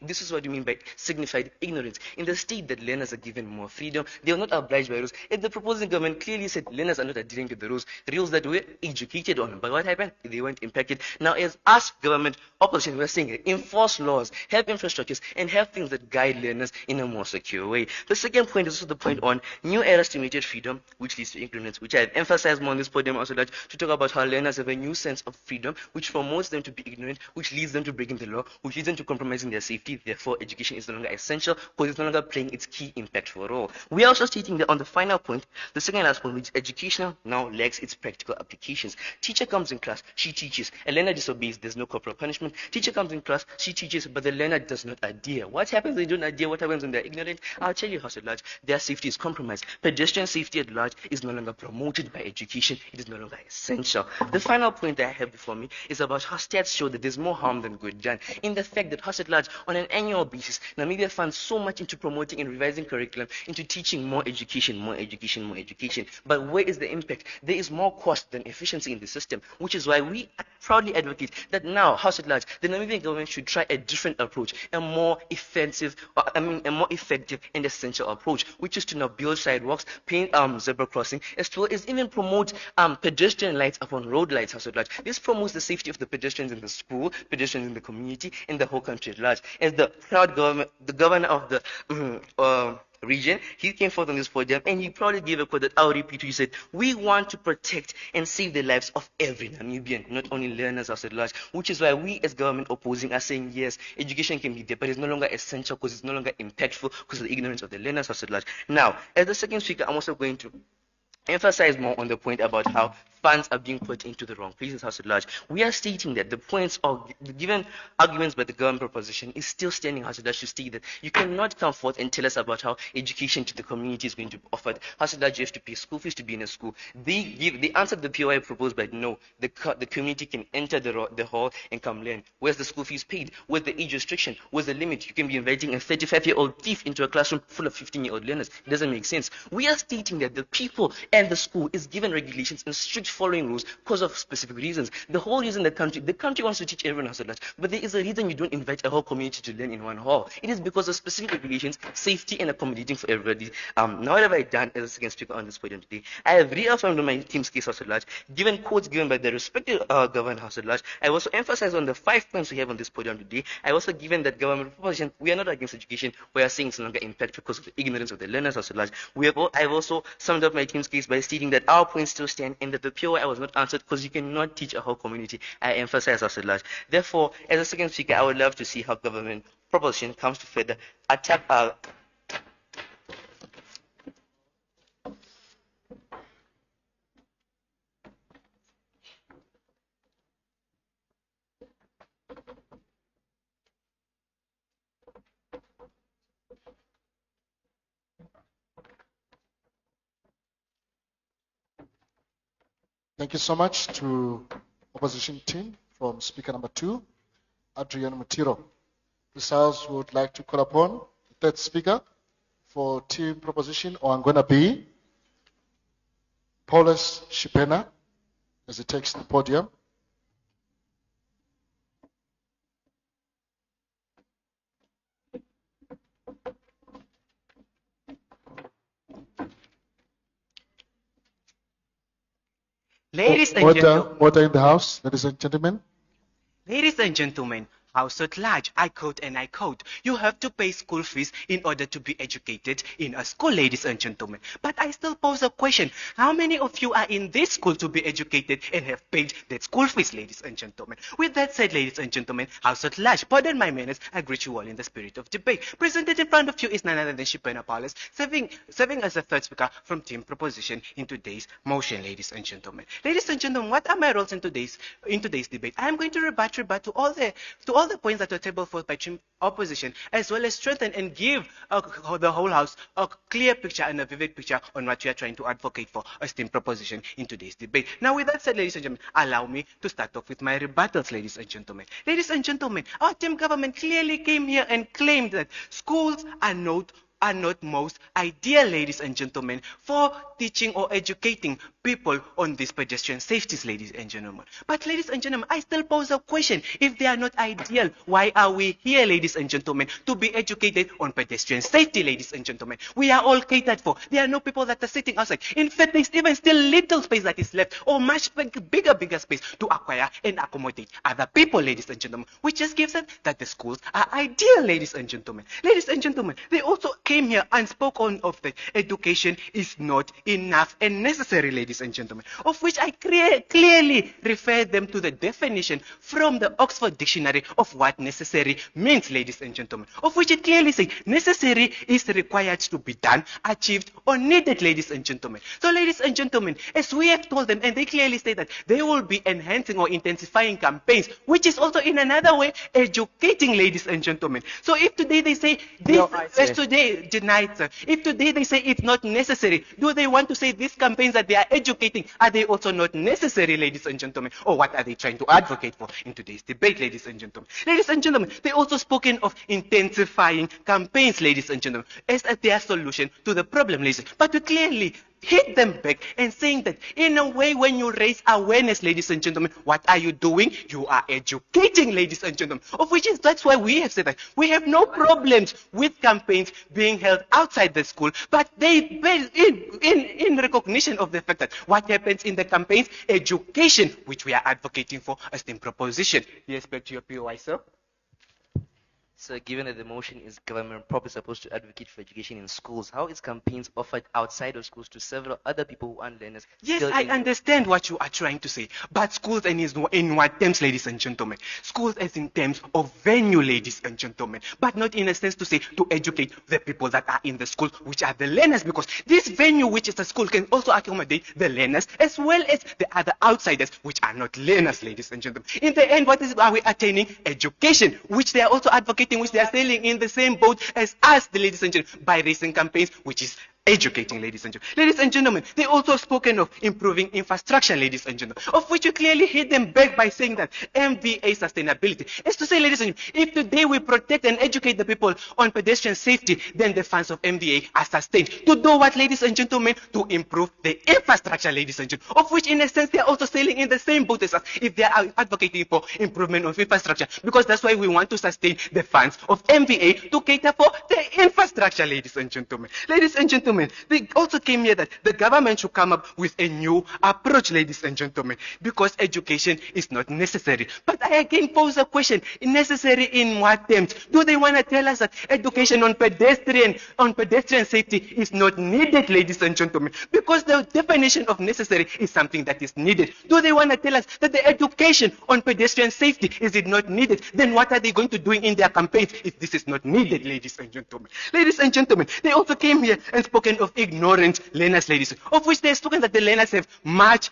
this is what we mean by signified ignorance. In the state that learners are given more freedom, they are not obliged by rules. If the proposing government clearly said learners are not adhering to the rules that we're educated on. But what happened? They weren't impacted. Now, as us government opposition, we're saying enforce laws, have infrastructures, and have things that guide learners in a more secure way. The second point is also the point on new era stimulated freedom, which leads to ignorance, which I have emphasized more on this podium also, like to talk about how learners have a new sense of freedom, which promotes them to be ignorant, which leads them to breaking the law, which leads them to compromising their safety. Therefore, education is no longer essential because it's no longer playing its key impact for all. We are also stating that on the final point, the second last point, which educational now lacks its practical applications. Teacher comes in class, she teaches. A learner disobeys, there's no corporal punishment. Teacher comes in class, she teaches, but the learner does not adhere. What happens when they don't adhere? What happens when they're ignorant? I'll tell you, house at large, their safety is compromised. Pedestrian safety at large is no longer promoted by education. It is no longer essential. essential. The final point that I have before me is about how stats show that there's more harm than good done. In the fact that House at Large, on an annual basis, Namibia funds so much into promoting and revising curriculum, into teaching more education, more education, more education. But where is the impact? There is more cost than efficiency in the system, which is why we proudly advocate that now, House at Large, the Namibian government should try a different approach, a more effective and essential approach, which is to now build sidewalks, paint zebra crossing, as well as even promote pedestrian lights upon road lights. House at Large. This promotes the safety of the pedestrians in the school, pedestrians in the community, and the whole country at large. As the proud governor of the region, he came forth on this podium and he proudly gave a quote that I'll repeat. He said, "We want to protect and save the lives of every Namibian, not only learners House at Large," which is why we as government opposing are saying yes, education can be there, but it's no longer essential because it's no longer impactful because of the ignorance of the learners House at Large. Now, as the second speaker, I'm also going to emphasize more on the point about how funds are being put into the wrong places House at Large. We are stating that the points of the given arguments by the government proposition is still standing. House at Large to state that you cannot come forth and tell us about how education to the community is going to be offered. House at Large, you have to pay school fees to be in a school. The answer to the POI proposed by no, the community can enter the hall and come learn. Where's the school fees paid? Where's the age restriction? Where's the limit? You can be inviting a 35-year-old thief into a classroom full of 15-year-old learners. It doesn't make sense. We are stating that the people and the school is given regulations and strict following rules because of specific reasons. The whole reason the country wants to teach everyone House at Large, but there is a reason you don't invite a whole community to learn in one hall. It is because of specific regulations, safety, and accommodating for everybody. Now what have I done as a second speaker on this podium today? I have reaffirmed my team's case House at Large, given quotes given by the respective government House at Large. I also emphasized on the 5 points we have on this podium today. I also given that government proposition, we are not against education, we are saying it's no longer impact because of the ignorance of the learners House at Large. I have also summed up my team's case by stating that our points still stand and that the POI was not answered because you cannot teach a whole community. I emphasize House at Large. Therefore, as a second speaker, I would love to see how government proposition comes to further attack Thank you so much to opposition team from speaker number 2, Adrian Mutiro. This House would like to call upon the third speaker for team proposition Ohangwena B, Paulus Shipena, as he takes the podium. Ladies and Order gentlemen, in the House, ladies and gentlemen. ladies and gentlemen, House at Large, I quote and I quote, you have to pay school fees in order to be educated in a school, ladies and gentlemen. But I still pose a question. How many of you are in this school to be educated and have paid that school fees, ladies and gentlemen? With that said, ladies and gentlemen, House at Large, pardon my manners, I greet you all in the spirit of debate. Presented in front of you is none other than Shipena Paulus, serving as a third speaker from team proposition in today's motion, ladies and gentlemen. Ladies and gentlemen, what are my roles in today's debate? I am going to rebut to all the points that were tabled forth by team opposition, as well as strengthen and give the whole House a clear picture and a vivid picture on what we are trying to advocate for as team proposition in today's debate. Now, with that said, ladies and gentlemen, allow me to start off with my rebuttals, ladies and gentlemen. Ladies and gentlemen, our team government clearly came here and claimed that schools are not most ideal, ladies and gentlemen, for teaching or educating people on these pedestrian safeties, ladies and gentlemen. But ladies and gentlemen, I still pose a question. If they are not ideal, why are we here, ladies and gentlemen, to be educated on pedestrian safety, ladies and gentlemen? We are all catered for. There are no people that are sitting outside. In fact, there's even still little space that is left, or much bigger space to acquire and accommodate other people, ladies and gentlemen, which just gives it that the schools are ideal, ladies and gentlemen. Ladies and gentlemen, they also came here and spoke on of that education is not enough and necessary, ladies and gentlemen, of which I clearly refer them to the definition from the Oxford Dictionary of what necessary means, ladies and gentlemen, of which it clearly says necessary is required to be done, achieved, or needed, ladies and gentlemen. So, ladies and gentlemen, as we have told them, and they clearly state that they will be enhancing or intensifying campaigns, which is also in another way educating, ladies and gentlemen. So if today they say this, as today today denied, sir, if today they say it's not necessary, do they want to say these campaigns that they are educating, are they also not necessary, ladies and gentlemen? Or what are they trying to advocate for in today's debate, ladies and gentlemen? Ladies and gentlemen, they also spoken of intensifying campaigns, ladies and gentlemen, as their solution to the problem, ladies. But we clearly hit them back and saying that in a way, when you raise awareness, ladies and gentlemen, what are you doing? You are educating, ladies and gentlemen, of which is that's why we have said that we have no problems with campaigns being held outside the school, but they in recognition of the fact that what happens in the campaigns, education, which we are advocating for as the proposition. Yes, back to your POI, sir. So given that the motion is government properly supposed to advocate for education in schools, how is campaigns offered outside of schools to several other people who aren't learners? Yes, I understand what you are trying to say, but schools and in what terms, ladies and gentlemen? Schools as in terms of venue, ladies and gentlemen, but not in a sense to say to educate the people that are in the school, which are the learners, because this venue, which is a school, can also accommodate the learners as well as the other outsiders, which are not learners, ladies and gentlemen. In the end, are we attaining? Education, which they are also advocating, which they are sailing in the same boat as us, the ladies and gentlemen, by raising campaigns, which is educating, ladies and gentlemen. Ladies and gentlemen, they also spoken of improving infrastructure, ladies and gentlemen, of which you clearly hit them back by saying that MVA sustainability is to say, ladies and gentlemen, if today we protect and educate the people on pedestrian safety, then the funds of MVA are sustained. To do what, ladies and gentlemen? To improve the infrastructure, ladies and gentlemen, of which in a sense they are also sailing in the same boat as us if they are advocating for improvement of infrastructure, because that's why we want to sustain the funds of MVA to cater for the infrastructure, ladies and gentlemen. Ladies and gentlemen, they also came here that the government should come up with a new approach, ladies and gentlemen, because education is not necessary. But I again pose a question, necessary in what terms? Do they want to tell us that education on pedestrian safety is not needed, ladies and gentlemen? Because the definition of necessary is something that is needed. Do they want to tell us that the education on pedestrian safety is it not needed? Then what are they going to do in their campaigns if this is not needed, ladies and gentlemen? Ladies and gentlemen, they also came here and spoken of ignorant learners, ladies, of which they have spoken that the learners have much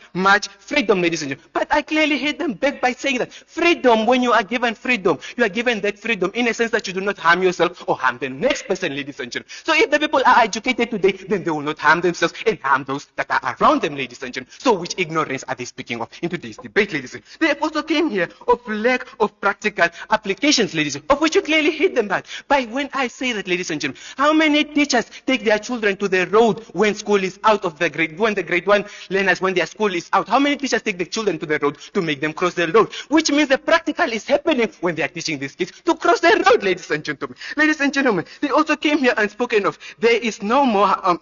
freedom, ladies and gentlemen. But I clearly hit them back by saying that freedom, when you are given freedom, you are given that freedom in a sense that you do not harm yourself or harm the next person, ladies and gentlemen. So if the people are educated today, then they will not harm themselves and harm those that are around them, ladies and gentlemen. So which ignorance are they speaking of in today's debate, ladies and gentlemen? They also came here of lack of practical applications, ladies, of which you clearly hit them back by when I say that, ladies and gentlemen, how many teachers take their children to the road when school is out of the grade, when the grade 1 learners, when their school is out? How many teachers take the children to the road to make them cross the road? Which means the practical is happening when they are teaching these kids to cross the road, ladies and gentlemen. Ladies and gentlemen, they also came here and spoken of there is no more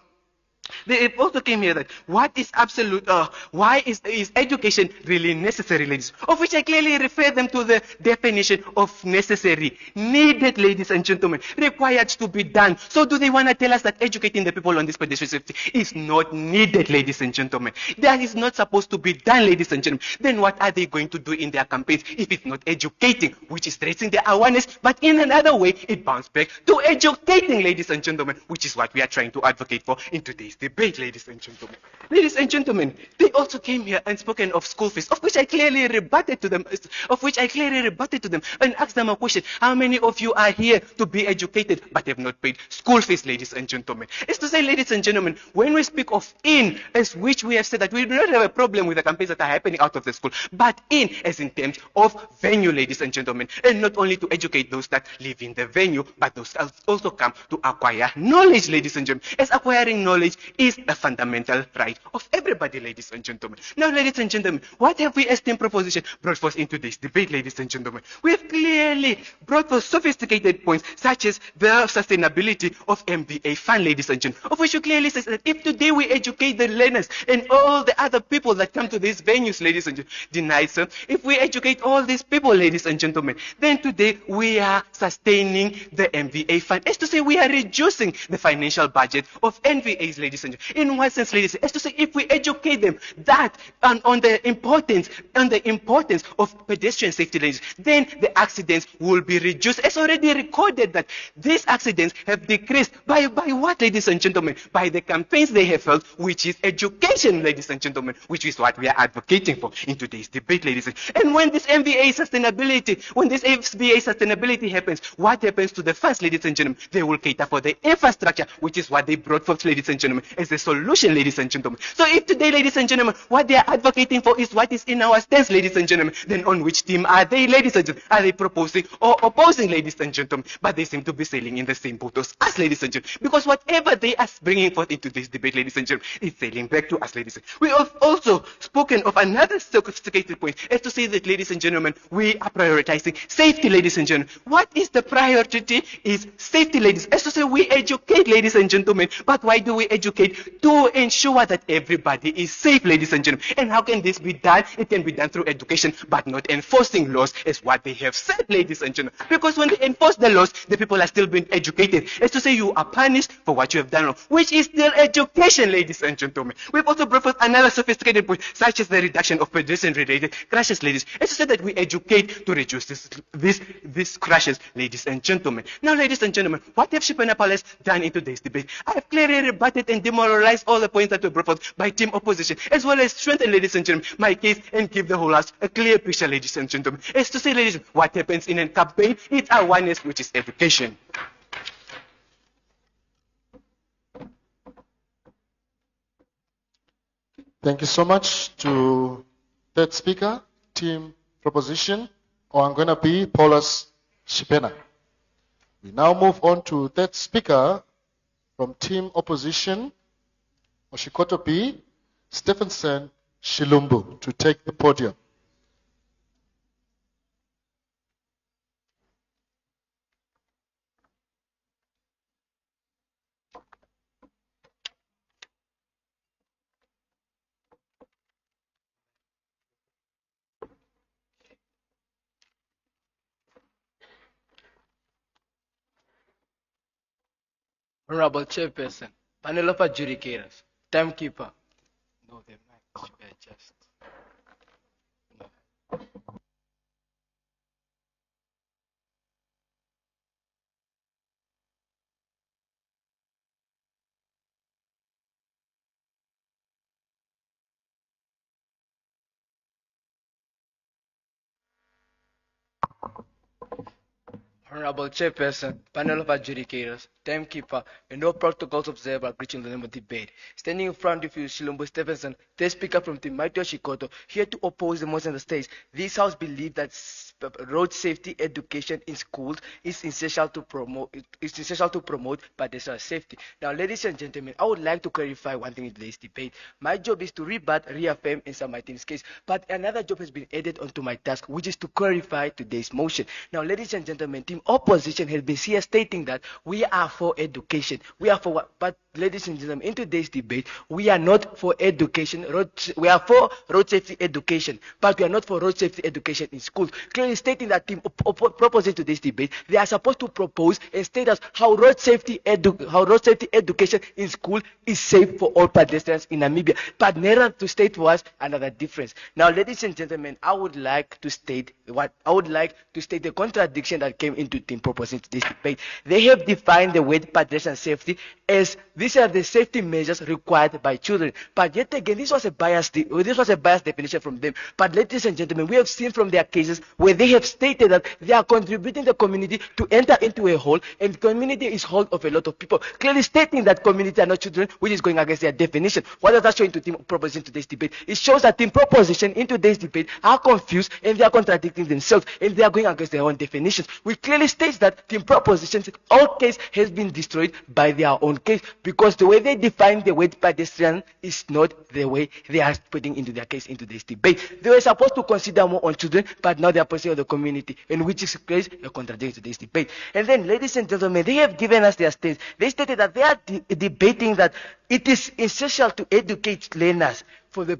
they also came here that what is absolute, why is education really necessary, ladies? Of which I clearly refer them to the definition of necessary, needed, ladies and gentlemen, required to be done. So do they want to tell us that educating the people on this pedestrian safety is not needed, ladies and gentlemen? That is not supposed to be done, ladies and gentlemen. Then what are they going to do in their campaigns if it's not educating, which is raising their awareness, but in another way it bounces back to educating, ladies and gentlemen, which is what we are trying to advocate for in today's debate, ladies and gentlemen. Ladies and gentlemen, they also came here and spoken of school fees, of which I clearly rebutted to them, and asked them a question. How many of you are here to be educated but have not paid school fees, ladies and gentlemen? It's to say, ladies and gentlemen, when we speak of in, as which we have said that we do not have a problem with the campaigns that are happening out of the school, but in as in terms of venue, ladies and gentlemen, and not only to educate those that live in the venue, but those that also come to acquire knowledge, ladies and gentlemen, as acquiring knowledge is a fundamental right of everybody, ladies and gentlemen. Now, ladies and gentlemen, what have we as team proposition brought forth into this debate, ladies and gentlemen? We have clearly brought forth sophisticated points such as the sustainability of MBA fund, ladies and gentlemen, of which you clearly says that if today we educate the learners and all the other people that come to these venues, ladies and gentlemen, if we educate all these people, ladies and gentlemen, then today we are sustaining the MVA fund. As to say, we are reducing the financial budget of NVAs, ladies ladies and gentlemen. In what sense, ladies? As to say, if we educate them that on the importance of pedestrian safety, ladies, then the accidents will be reduced. It's already recorded that these accidents have decreased by what, ladies and gentlemen? By the campaigns they have held, which is education, ladies and gentlemen, which is what we are advocating for in today's debate, ladies. And when this SBA sustainability happens, what happens to the funds, ladies and gentlemen? They will cater for the infrastructure, which is what they brought forth, ladies and gentlemen, as a solution, ladies and gentlemen. So if today, ladies and gentlemen, what they are advocating for is what is in our stance, ladies and gentlemen, then on which team are they, ladies and gentlemen? Are they proposing or opposing, ladies and gentlemen? But they seem to be sailing in the same boat as us, ladies and gentlemen, because whatever they are bringing forth into this debate, ladies and gentlemen, is sailing back to us, ladies and gentlemen. We have also spoken of another sophisticated point, as to say that, ladies and gentlemen, we are prioritizing safety, ladies and gentlemen. What is the priority? Is safety, ladies. As to say, we educate, ladies and gentlemen, but why do we educate? To ensure that everybody is safe, ladies and gentlemen. And how can this be done? It can be done through education, but not enforcing laws, as what they have said, ladies and gentlemen. Because when they enforce the laws, the people are still being educated. As to say, you are punished for what you have done wrong, which is still education, ladies and gentlemen. We've also brought forth another sophisticated point, such as the reduction of pedestrian-related crashes, ladies. As to say that we educate to reduce these crashes, ladies and gentlemen. Now, ladies and gentlemen, what have Shipana Palace done in today's debate? I have clearly rebutted and demoralized all the points that were brought forth by team opposition, as well as strengthened, ladies and gentlemen, my case and give the whole house a clear picture, ladies and gentlemen. As to say, ladies, what happens in a campaign, it's our oneness, which is education. Thank you so much to third speaker, team proposition, Ohangwena B, Paulus Shipena. We now move on to third speaker from team opposition, Oshikoto B, Stephenson Shilumbu, to take the podium. Honorable Chairperson, panel of adjudicators, timekeeper. No, the mic should be adjusted. No. Honorable Chairperson, panel of adjudicators, timekeeper, and all protocols observed are reaching the name of debate. Standing in front of you, Shilumbu Stephenson, third speaker from Team Mighty Oshikoto, here to oppose the motion on the stage. This House believes that road safety education in schools is essential to promote pedestrian safety. Now, ladies and gentlemen, I would like to clarify one thing in today's debate. My job is to rebut, reaffirm, and sum my team's case. But another job has been added onto my task, which is to clarify today's motion. Now, ladies and gentlemen, team opposition has been here stating that we are for education. We are for what? But ladies and gentlemen, in today's debate, we are not for education. We are for road safety education, but we are not for road safety education in schools. Clearly stating that team proposing to this debate, they are supposed to propose and state us how road safety education in school is safe for all pedestrians in Namibia, but never to state for us another difference. Now, ladies and gentlemen, I would like to state the contradiction that came into team proposing to this debate. They have defined the word pedestrian safety as these are the safety measures required by children. But yet again, this was a biased definition from them. But ladies and gentlemen, we have seen from their cases where they have stated that they are contributing the community to enter into a hole, and the community is hold of a lot of people. Clearly stating that community are not children, which is going against their definition. What does that show into team proposition to this debate? It shows that team proposition in today's debate are confused and they are contradicting themselves and they are going against their own definitions. We clearly states that team proposition's all case has been destroyed by their own case, because the way they define the word pedestrian is not the way they are putting into their case into this debate. They were supposed to consider more on children, but now they are pursuing the community, in which is case a contradiction to this debate. And then, ladies and gentlemen, they have given us their stance. They stated that they are debating that it is essential to educate learners for the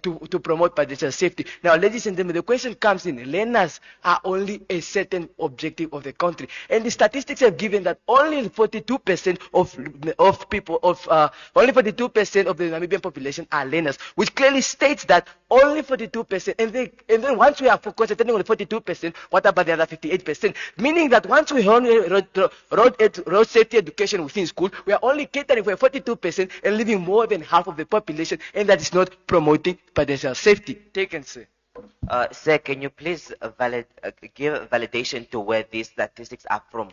to promote pedestrian safety. Now, ladies and gentlemen, the question comes in: learners are only a certain objective of the country, and the statistics have given that only 42% of people only 42% of the Namibian population are learners, which clearly states that only 42%. And then once we are concentrating on 42%, what about the other 58%? Meaning that once we only road safety education within school, we are only catering for 42% and leaving more than half of the population, and that is not promoting pedestrian safety. Take and say. Sir, can you please give validation to where these statistics are from?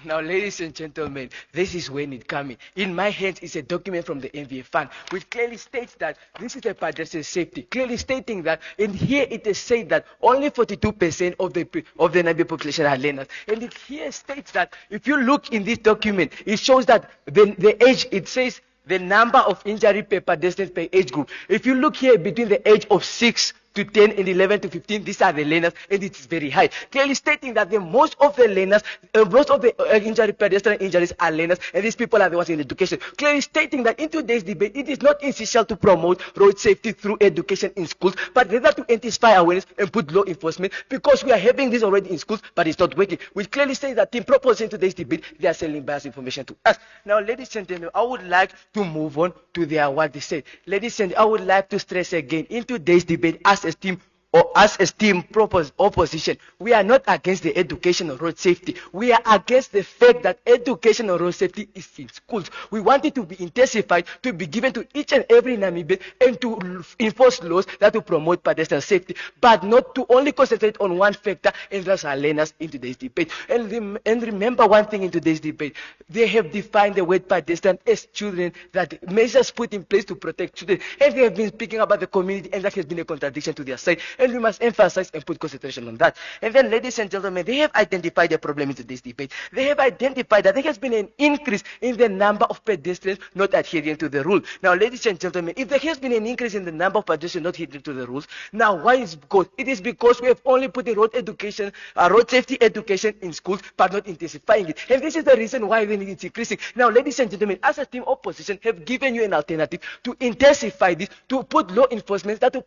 Now, ladies and gentlemen, this is when it comes in. In my hands is a document from the NVA Fund, which clearly states that this is a pedestrian safety. Clearly stating that, and here it is said that only 42% of the Namibian population are learners. And it here states that if you look in this document, it shows that the age, it says the number of injury per pedestrian per age group. If you look here between the age of 6 to 10 and 11 to 15, these are the learners, and it's very high. Clearly stating that most of the learners, most of the pedestrian injuries are learners, and these people are the ones in education. Clearly stating that in today's debate, it is not essential to promote road safety through education in schools, but rather to intensify awareness and put law enforcement, because we are having this already in schools, but it's not working. Which clearly states that in proposing today's debate, they are selling biased information to us. Now, ladies and gentlemen, I would like to move on to what they said. Ladies and I would like to stress again, in today's debate, as a team opposition, we are not against the education of road safety. We are against the fact that education on road safety is in schools. We want it to be intensified, to be given to each and every Namibian, and to enforce laws that will promote pedestrian safety, but not to only concentrate on one factor, and that's our learners in today's debate. And remember one thing in today's debate: they have defined the word pedestrian as children, that measures put in place to protect children, and they have been speaking about the community, and that has been a contradiction to their side. And we must emphasize and put concentration on that. And then, ladies and gentlemen, they have identified the problem in today's debate. They have identified that there has been an increase in the number of pedestrians not adhering to the rule. Now, ladies and gentlemen, if there has been an increase in the number of pedestrians not adhering to the rules, now why is it? Because it is because we have only put in road safety education in schools, but not intensifying it. And this is the reason why it's increasing. Now, ladies and gentlemen, as a team opposition, have given you an alternative to intensify this, to put law enforcement that will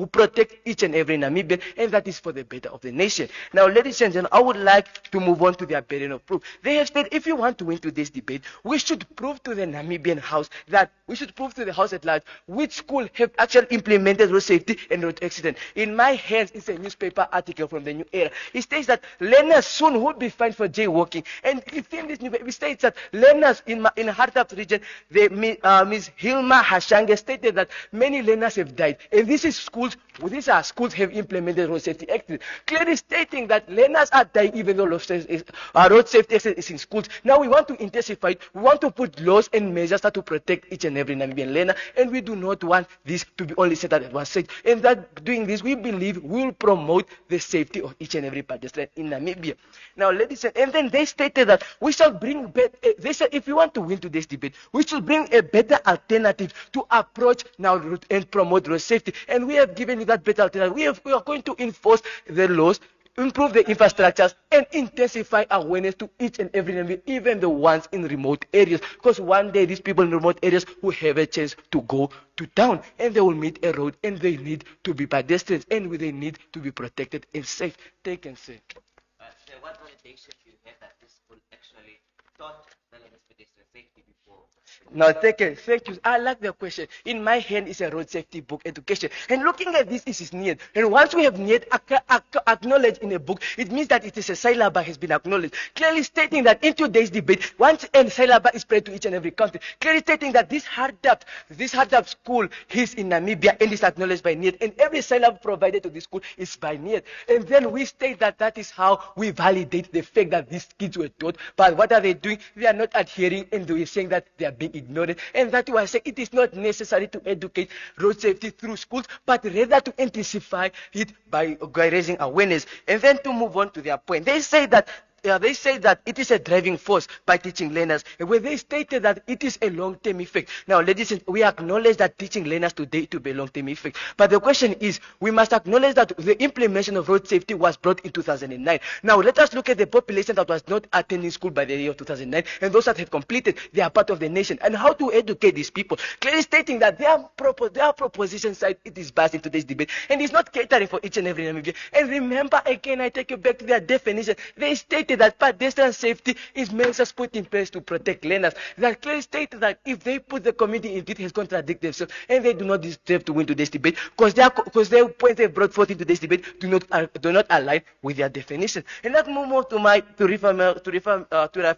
protect each and every Namibian, and that is for the better of the nation. Now, ladies and gentlemen, I would like to move on to their burden of proof. They have said, if you want to win today's debate, we should prove to the Namibian House that we should prove to the House at large which school have actually implemented road safety and road accident. In my hands is a newspaper article from the New Era. It states that learners soon will be fined for jaywalking, and within this newspaper, it states that learners in Hartap region, Ms. Hilma Hashange stated that many learners have died, and these are schools have implemented road safety accident, clearly stating that learners are dying even though road safety accident is in schools. Now we want to intensify it. We want to put laws and measures that to protect each and every Namibian learner, and we do not want this to be only set at one stage. And that doing this, we believe will promote the safety of each and every pedestrian in Namibia. Now, ladies and then they stated that we shall bring they said, if we want to win today's debate, we should bring a better alternative to approach now and promote road safety. And we have given you that better alternative. We are going to enforce the laws, improve the infrastructures, and intensify awareness to each and every Namibian, even the ones in remote areas. Because one day these people in remote areas will have a chance to go to town, and they will meet a road, and they need to be pedestrians, and they need to be protected and safe. Take and say. So what validation do you have that this school actually taught pedestrian safety before? No, thank you. I like the question. In my hand is a road safety book, education. And looking at this is needed. And once we have need acknowledged in a book, it means that it is a syllabus has been acknowledged. Clearly stating that in today's debate, once a syllabus is spread to each and every country, clearly stating that this Hartap school is in Namibia and is acknowledged by NIET. And every syllabus provided to this school is by NIET. And then we state that is how we validate the fact that these kids were taught. But what are they doing? They are not adhering, and they are saying that they are being ignored. And that was saying it is not necessary to educate road safety through schools, but rather to intensify it by raising awareness. And then to move on to their point, they say that they say that it is a driving force by teaching learners, where they stated that it is a long-term effect. Now, ladies and we acknowledge that teaching learners today to be a long-term effect. But the question is, we must acknowledge that the implementation of road safety was brought in 2009. Now, let us look at the population that was not attending school by the year of 2009, and those that had completed, they are part of the nation, and how to educate these people, clearly stating that their proposition side, it is biased in today's debate, and it's not catering for each and every Namibian. And remember, again, I take you back to their definition. They stated that pedestrian safety is measures put in place to protect learners. That clearly stated that if they put the committee in, it has contradicted themselves, and they do not deserve to win today's debate because their points they brought forth in today's debate do not align with their definition. And let's move on to refer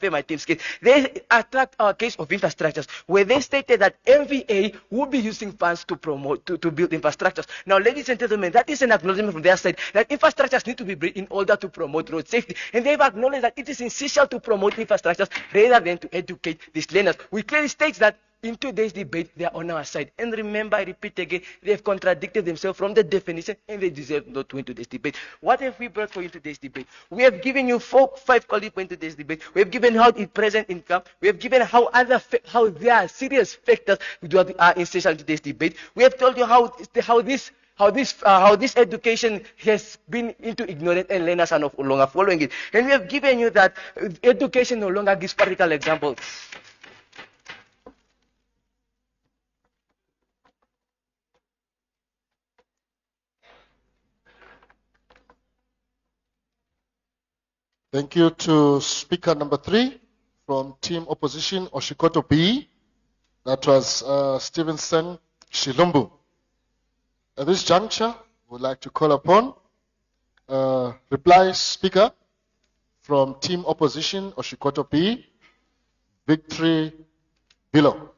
my team's case. They attract our case of infrastructures, where they stated that MVA will be using funds to promote to build infrastructures. Now, ladies and gentlemen, that is an acknowledgement from their side that infrastructures need to be built in order to promote road safety, and they've acknowledged that it is essential to promote infrastructures rather than to educate these learners. We clearly state that in today's debate, they are on our side. And remember, I repeat again, they have contradicted themselves from the definition, and they deserve not to win today's debate. What have we brought for you today's debate? We have given you 5 quality points to today's debate. We have given how it present income. We have given how there are serious factors that are essential in today's debate. We have told you how this education has been into ignorance and learners are no longer following it. And we have given you that education no longer gives practical examples. Thank you to speaker number 3 from team opposition, Oshikoto B. That was Stevenson Shilumbu. At this juncture, we'd like to call upon reply speaker from team opposition, Oshikoto B, Victory Below.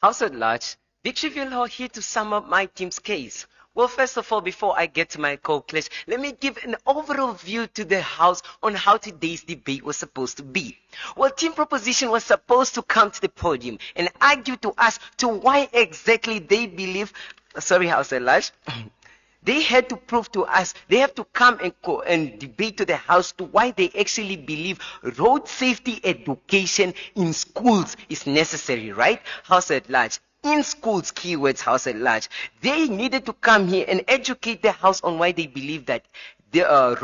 House at large, Victory Below here to sum up my team's case. Well, first of all, before I get to my co-clash, let me give an overall view to the House on how today's debate was supposed to be. Well, Team Proposition was supposed to come to the podium and argue to us to why exactly they believe, House at large, they had to prove to us, they have to come and debate to the House to why they actually believe road safety education in schools is necessary, right? House at large. In schools, keywords, House at large. They needed to come here and educate the House on why they believe that the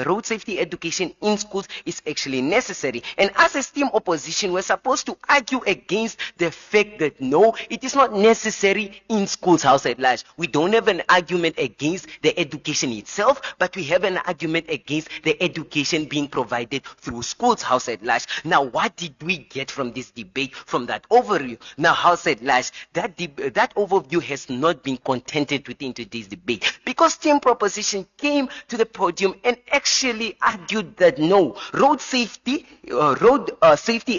road safety education in schools is actually necessary. And as a team opposition, we're supposed to argue against the fact that no, it is not necessary in schools, House at large. We don't have an argument against the education itself, but we have an argument against the education being provided through schools, House at large. Now, what did we get from this debate, from that overview? Now, House at large, that overview has not been contented within today's debate, because team proposition came to the podium and actually argued that no, road safety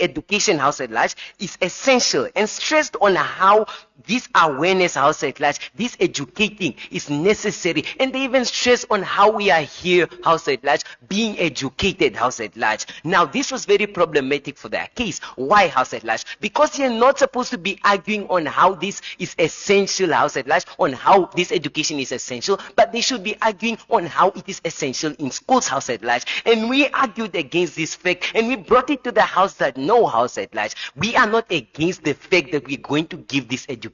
education, House at large, is essential, and stressed on how this awareness, House at large, this educating is necessary. And they even stress on how we are here, House at large, being educated, House at large. Now, this was very problematic for their case. Why, House at large? Because you're not supposed to be arguing on how this is essential, House at large, on how this education is essential, but they should be arguing on how it is essential in schools, House at large. And we argued against this fact, and we brought it to the House that no, House at large, we are not against the fact that we're going to give this education.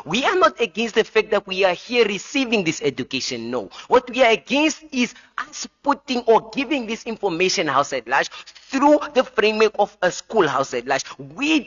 We are not against the fact that we are here receiving this education. No. What we are against is us putting or giving this information, House at large, through the framework of a school, House at large. We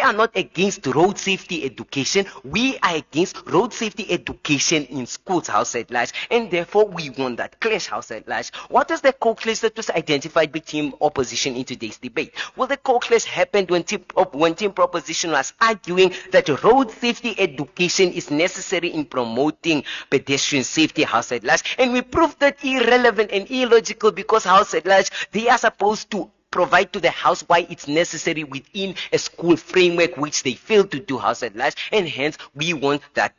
are not against road safety education. We are against road safety education in schools, House at large. And therefore, we want that clash, House at large. What is the co-clash that was identified between opposition in today's debate? Well, the co-clash happened when team proposition was arguing that road safety education is necessary in promoting pedestrian safety, House at large. And we proved that irrelevant and illogical, because House at large, they are supposed to provide to the House why it's necessary within a school framework, which they failed to do, House at large. And hence, we want that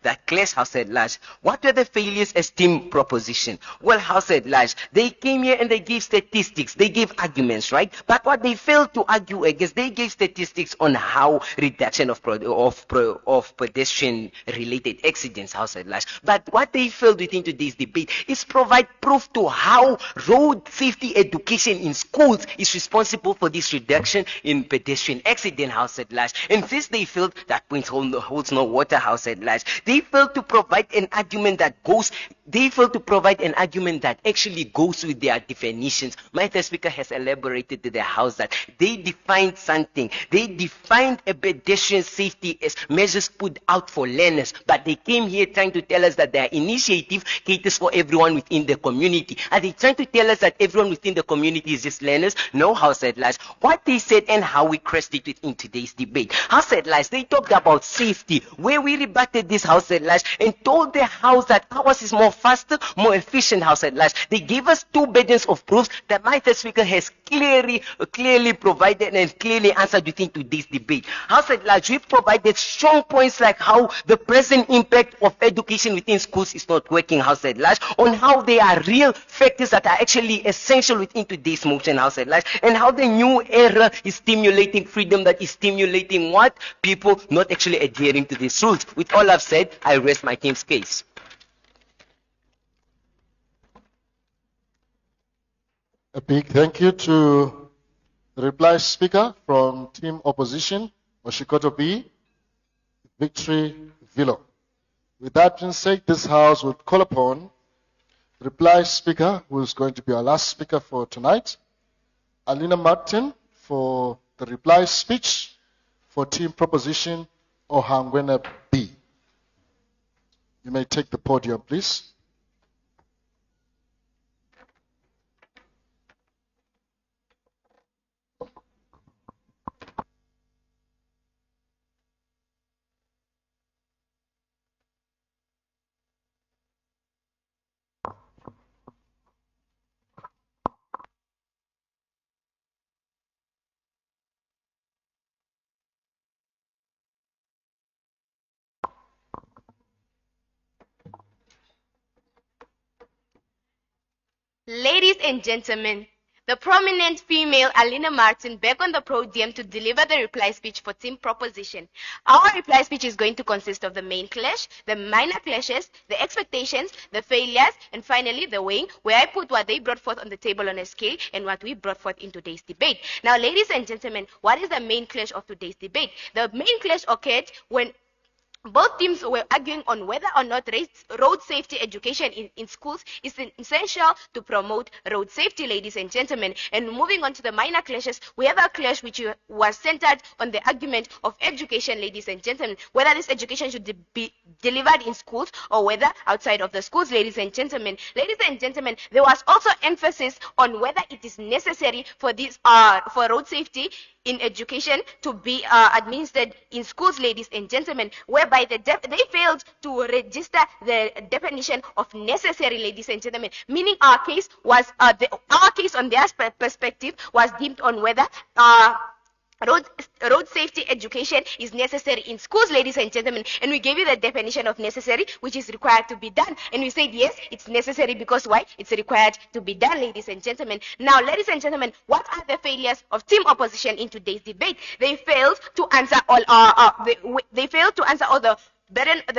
that clash House at large. What were the failures as team proposition? Well, House at large, they came here and they gave statistics, they gave arguments, right? But what they failed to argue against, they gave statistics on how reduction of pedestrian related accidents, House at large. But what they failed within today's debate is provide proof to how road safety education in schools is responsible for this reduction in pedestrian accident, House at large. And since they failed, that point holds no water, House at large. They failed to provide an argument that actually goes with their definitions. My third speaker has elaborated to the House that they defined something. They defined a pedestrian safety as measures put out for learners, but they came here trying to tell us that their initiative caters for everyone within the community. Are they trying to tell us that everyone within the community is just learners? No, House at large. What they said and how we crushed it in today's debate. House at large, they talked about safety, where we rebutted this House at large and told the House that ours is more faster, more efficient, House at large. They gave us two burdens of proofs that my third speaker has clearly provided and clearly answered within today's debate. House at large, we provided strong points like how the present impact of education within schools is not working, House at large, on how there are real factors that are actually essential within today's motion, House at large, and how the new era is stimulating freedom, that is stimulating what? People not actually adhering to these rules. With all I've said, I rest my team's case. A big thank you to the reply speaker from Team Opposition, Oshikoto B, Victory Vilo. With that being said, this House will call upon the reply speaker, who is going to be our last speaker for tonight, Alina Martin, for the reply speech for Team Proposition Ohangwena B. You may take the podium, please. Ladies and gentlemen, the prominent female Alina Martin back on the podium to deliver the reply speech for Team Proposition. Our reply speech is going to consist of the main clash, the minor clashes, the expectations, the failures, and finally the weighing, where I put what they brought forth on the table on a scale and what we brought forth in today's debate. Now, ladies and gentlemen, what is the main clash of today's debate? The main clash occurred when both teams were arguing on whether or not road safety education in schools is essential to promote road safety, ladies and gentlemen. And moving on to the minor clashes, we have a clash which was centered on the argument of education, ladies and gentlemen, whether this education should be delivered in schools or whether outside of the schools, ladies and gentlemen. Ladies and gentlemen, there was also emphasis on whether it is necessary for this for road safety in education to be administered in schools, ladies and gentlemen, whereby they failed to register the definition of necessary, ladies and gentlemen, meaning our case was our case on their perspective was deemed on whether road safety education is necessary in schools, ladies and gentlemen, and we gave you the definition of necessary, which is required to be done, and we said yes, it's necessary because why? It's required to be done, ladies and gentlemen. Now, ladies and gentlemen, what are the failures of Team Opposition in today's debate? They failed to answer all they failed to answer all the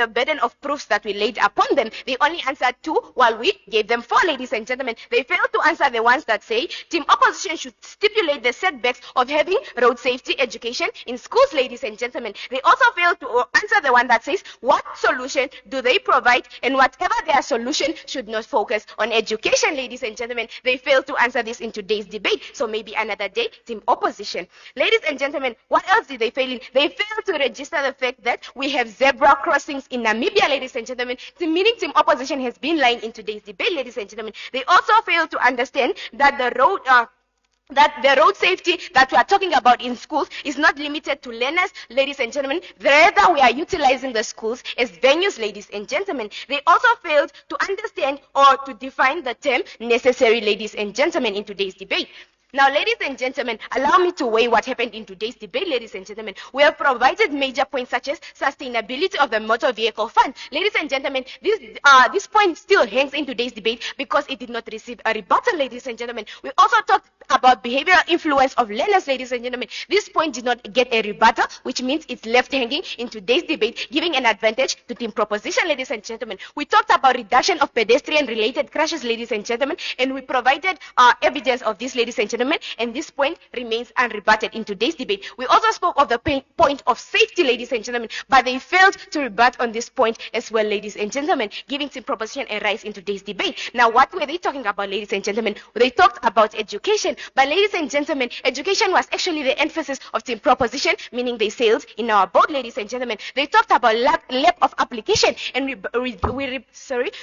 burden of proofs that we laid upon them. They only answered 2 while we gave them 4, ladies and gentlemen. They failed to answer the ones that say Team Opposition should stipulate the setbacks of having road safety education in schools, ladies and gentlemen. They also failed to answer the one that says what solution do they provide, and whatever their solution should not focus on education, ladies and gentlemen. They failed to answer this in today's debate, so maybe another day, Team Opposition. Ladies and gentlemen, what else did they fail in? They failed to register the fact that we have zebra crossings in Namibia, ladies and gentlemen. Meaning Team Opposition has been lying in today's debate, ladies and gentlemen. They also failed to understand that the road safety that we are talking about in schools is not limited to learners, ladies and gentlemen. Rather, we are utilizing the schools as venues, ladies and gentlemen. They also failed to understand or to define the term necessary, ladies and gentlemen, in today's debate. Now, ladies and gentlemen, allow me to weigh what happened in today's debate, ladies and gentlemen. We have provided major points such as sustainability of the motor vehicle fund. Ladies and gentlemen, this point still hangs in today's debate because it did not receive a rebuttal, ladies and gentlemen. We also talked about behavioral influence of learners, ladies and gentlemen. This point did not get a rebuttal, which means it's left hanging in today's debate, giving an advantage to team proposition, ladies and gentlemen. We talked about reduction of pedestrian-related crashes, ladies and gentlemen, and we provided evidence of this, ladies and gentlemen, and this point remains unrebutted in today's debate. We also spoke of the point of safety, ladies and gentlemen, but they failed to rebut on this point as well, ladies and gentlemen, giving team proposition a rise in today's debate. Now, what were they talking about, ladies and gentlemen? They talked about education, but ladies and gentlemen, education was actually the emphasis of team proposition, meaning they sailed in our boat, ladies and gentlemen. They talked about lack of application, and we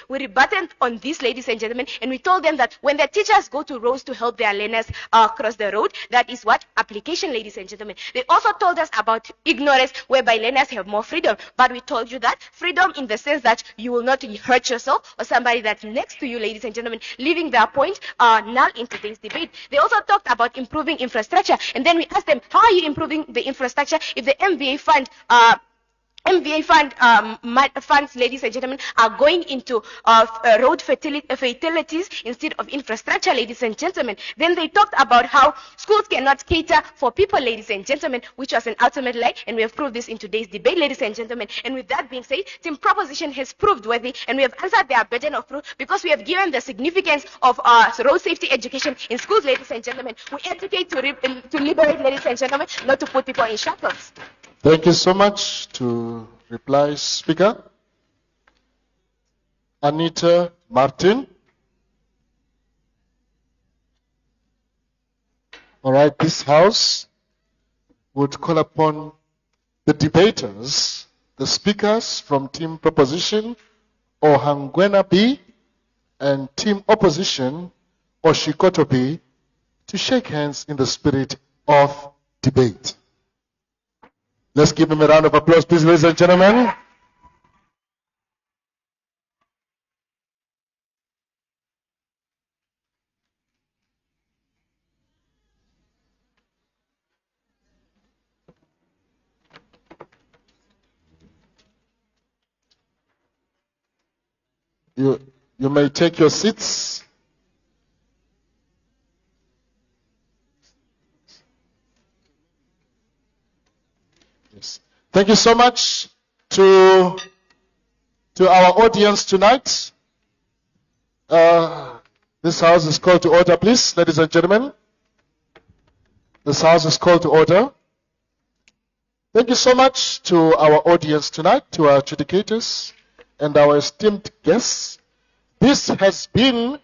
rebutted on this, ladies and gentlemen, and we told them that when the teachers go to roads to help their learners cross the road, that is what? Application, ladies and gentlemen. They also told us about ignorance, whereby learners have more freedom, but we told you that freedom in the sense that you will not hurt yourself or somebody that's next to you, ladies and gentlemen, leaving their point null in today's debate. They also talked about improving infrastructure, and then we asked them, how are you improving the infrastructure if the MVA funds, ladies and gentlemen, are going into road fatalities instead of infrastructure, ladies and gentlemen. Then they talked about how schools cannot cater for people, ladies and gentlemen, which was an ultimate lie, and we have proved this in today's debate, ladies and gentlemen. And with that being said, team proposition has proved worthy, and we have answered their burden of proof because we have given the significance of road safety education in schools, ladies and gentlemen. We educate to liberate, ladies and gentlemen, not to put people in shackles. Thank you so much. To reply, Speaker. Anita Martin. All right, this House would call upon the debaters, the speakers from Team Proposition, Ohangwena B, and Team Opposition, Oshikoto B, to shake hands in the spirit of debate. Let's give them a round of applause, please, ladies and gentlemen. You may take your seats. Yes. Thank you so much to our audience tonight. This House is called to order, please, ladies and gentlemen. This House is called to order. Thank you so much to our audience tonight, to our adjudicators and our esteemed guests. This has been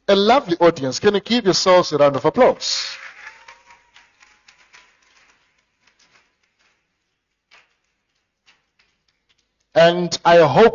a lovely audience. Can you give yourselves a round of applause? And I hope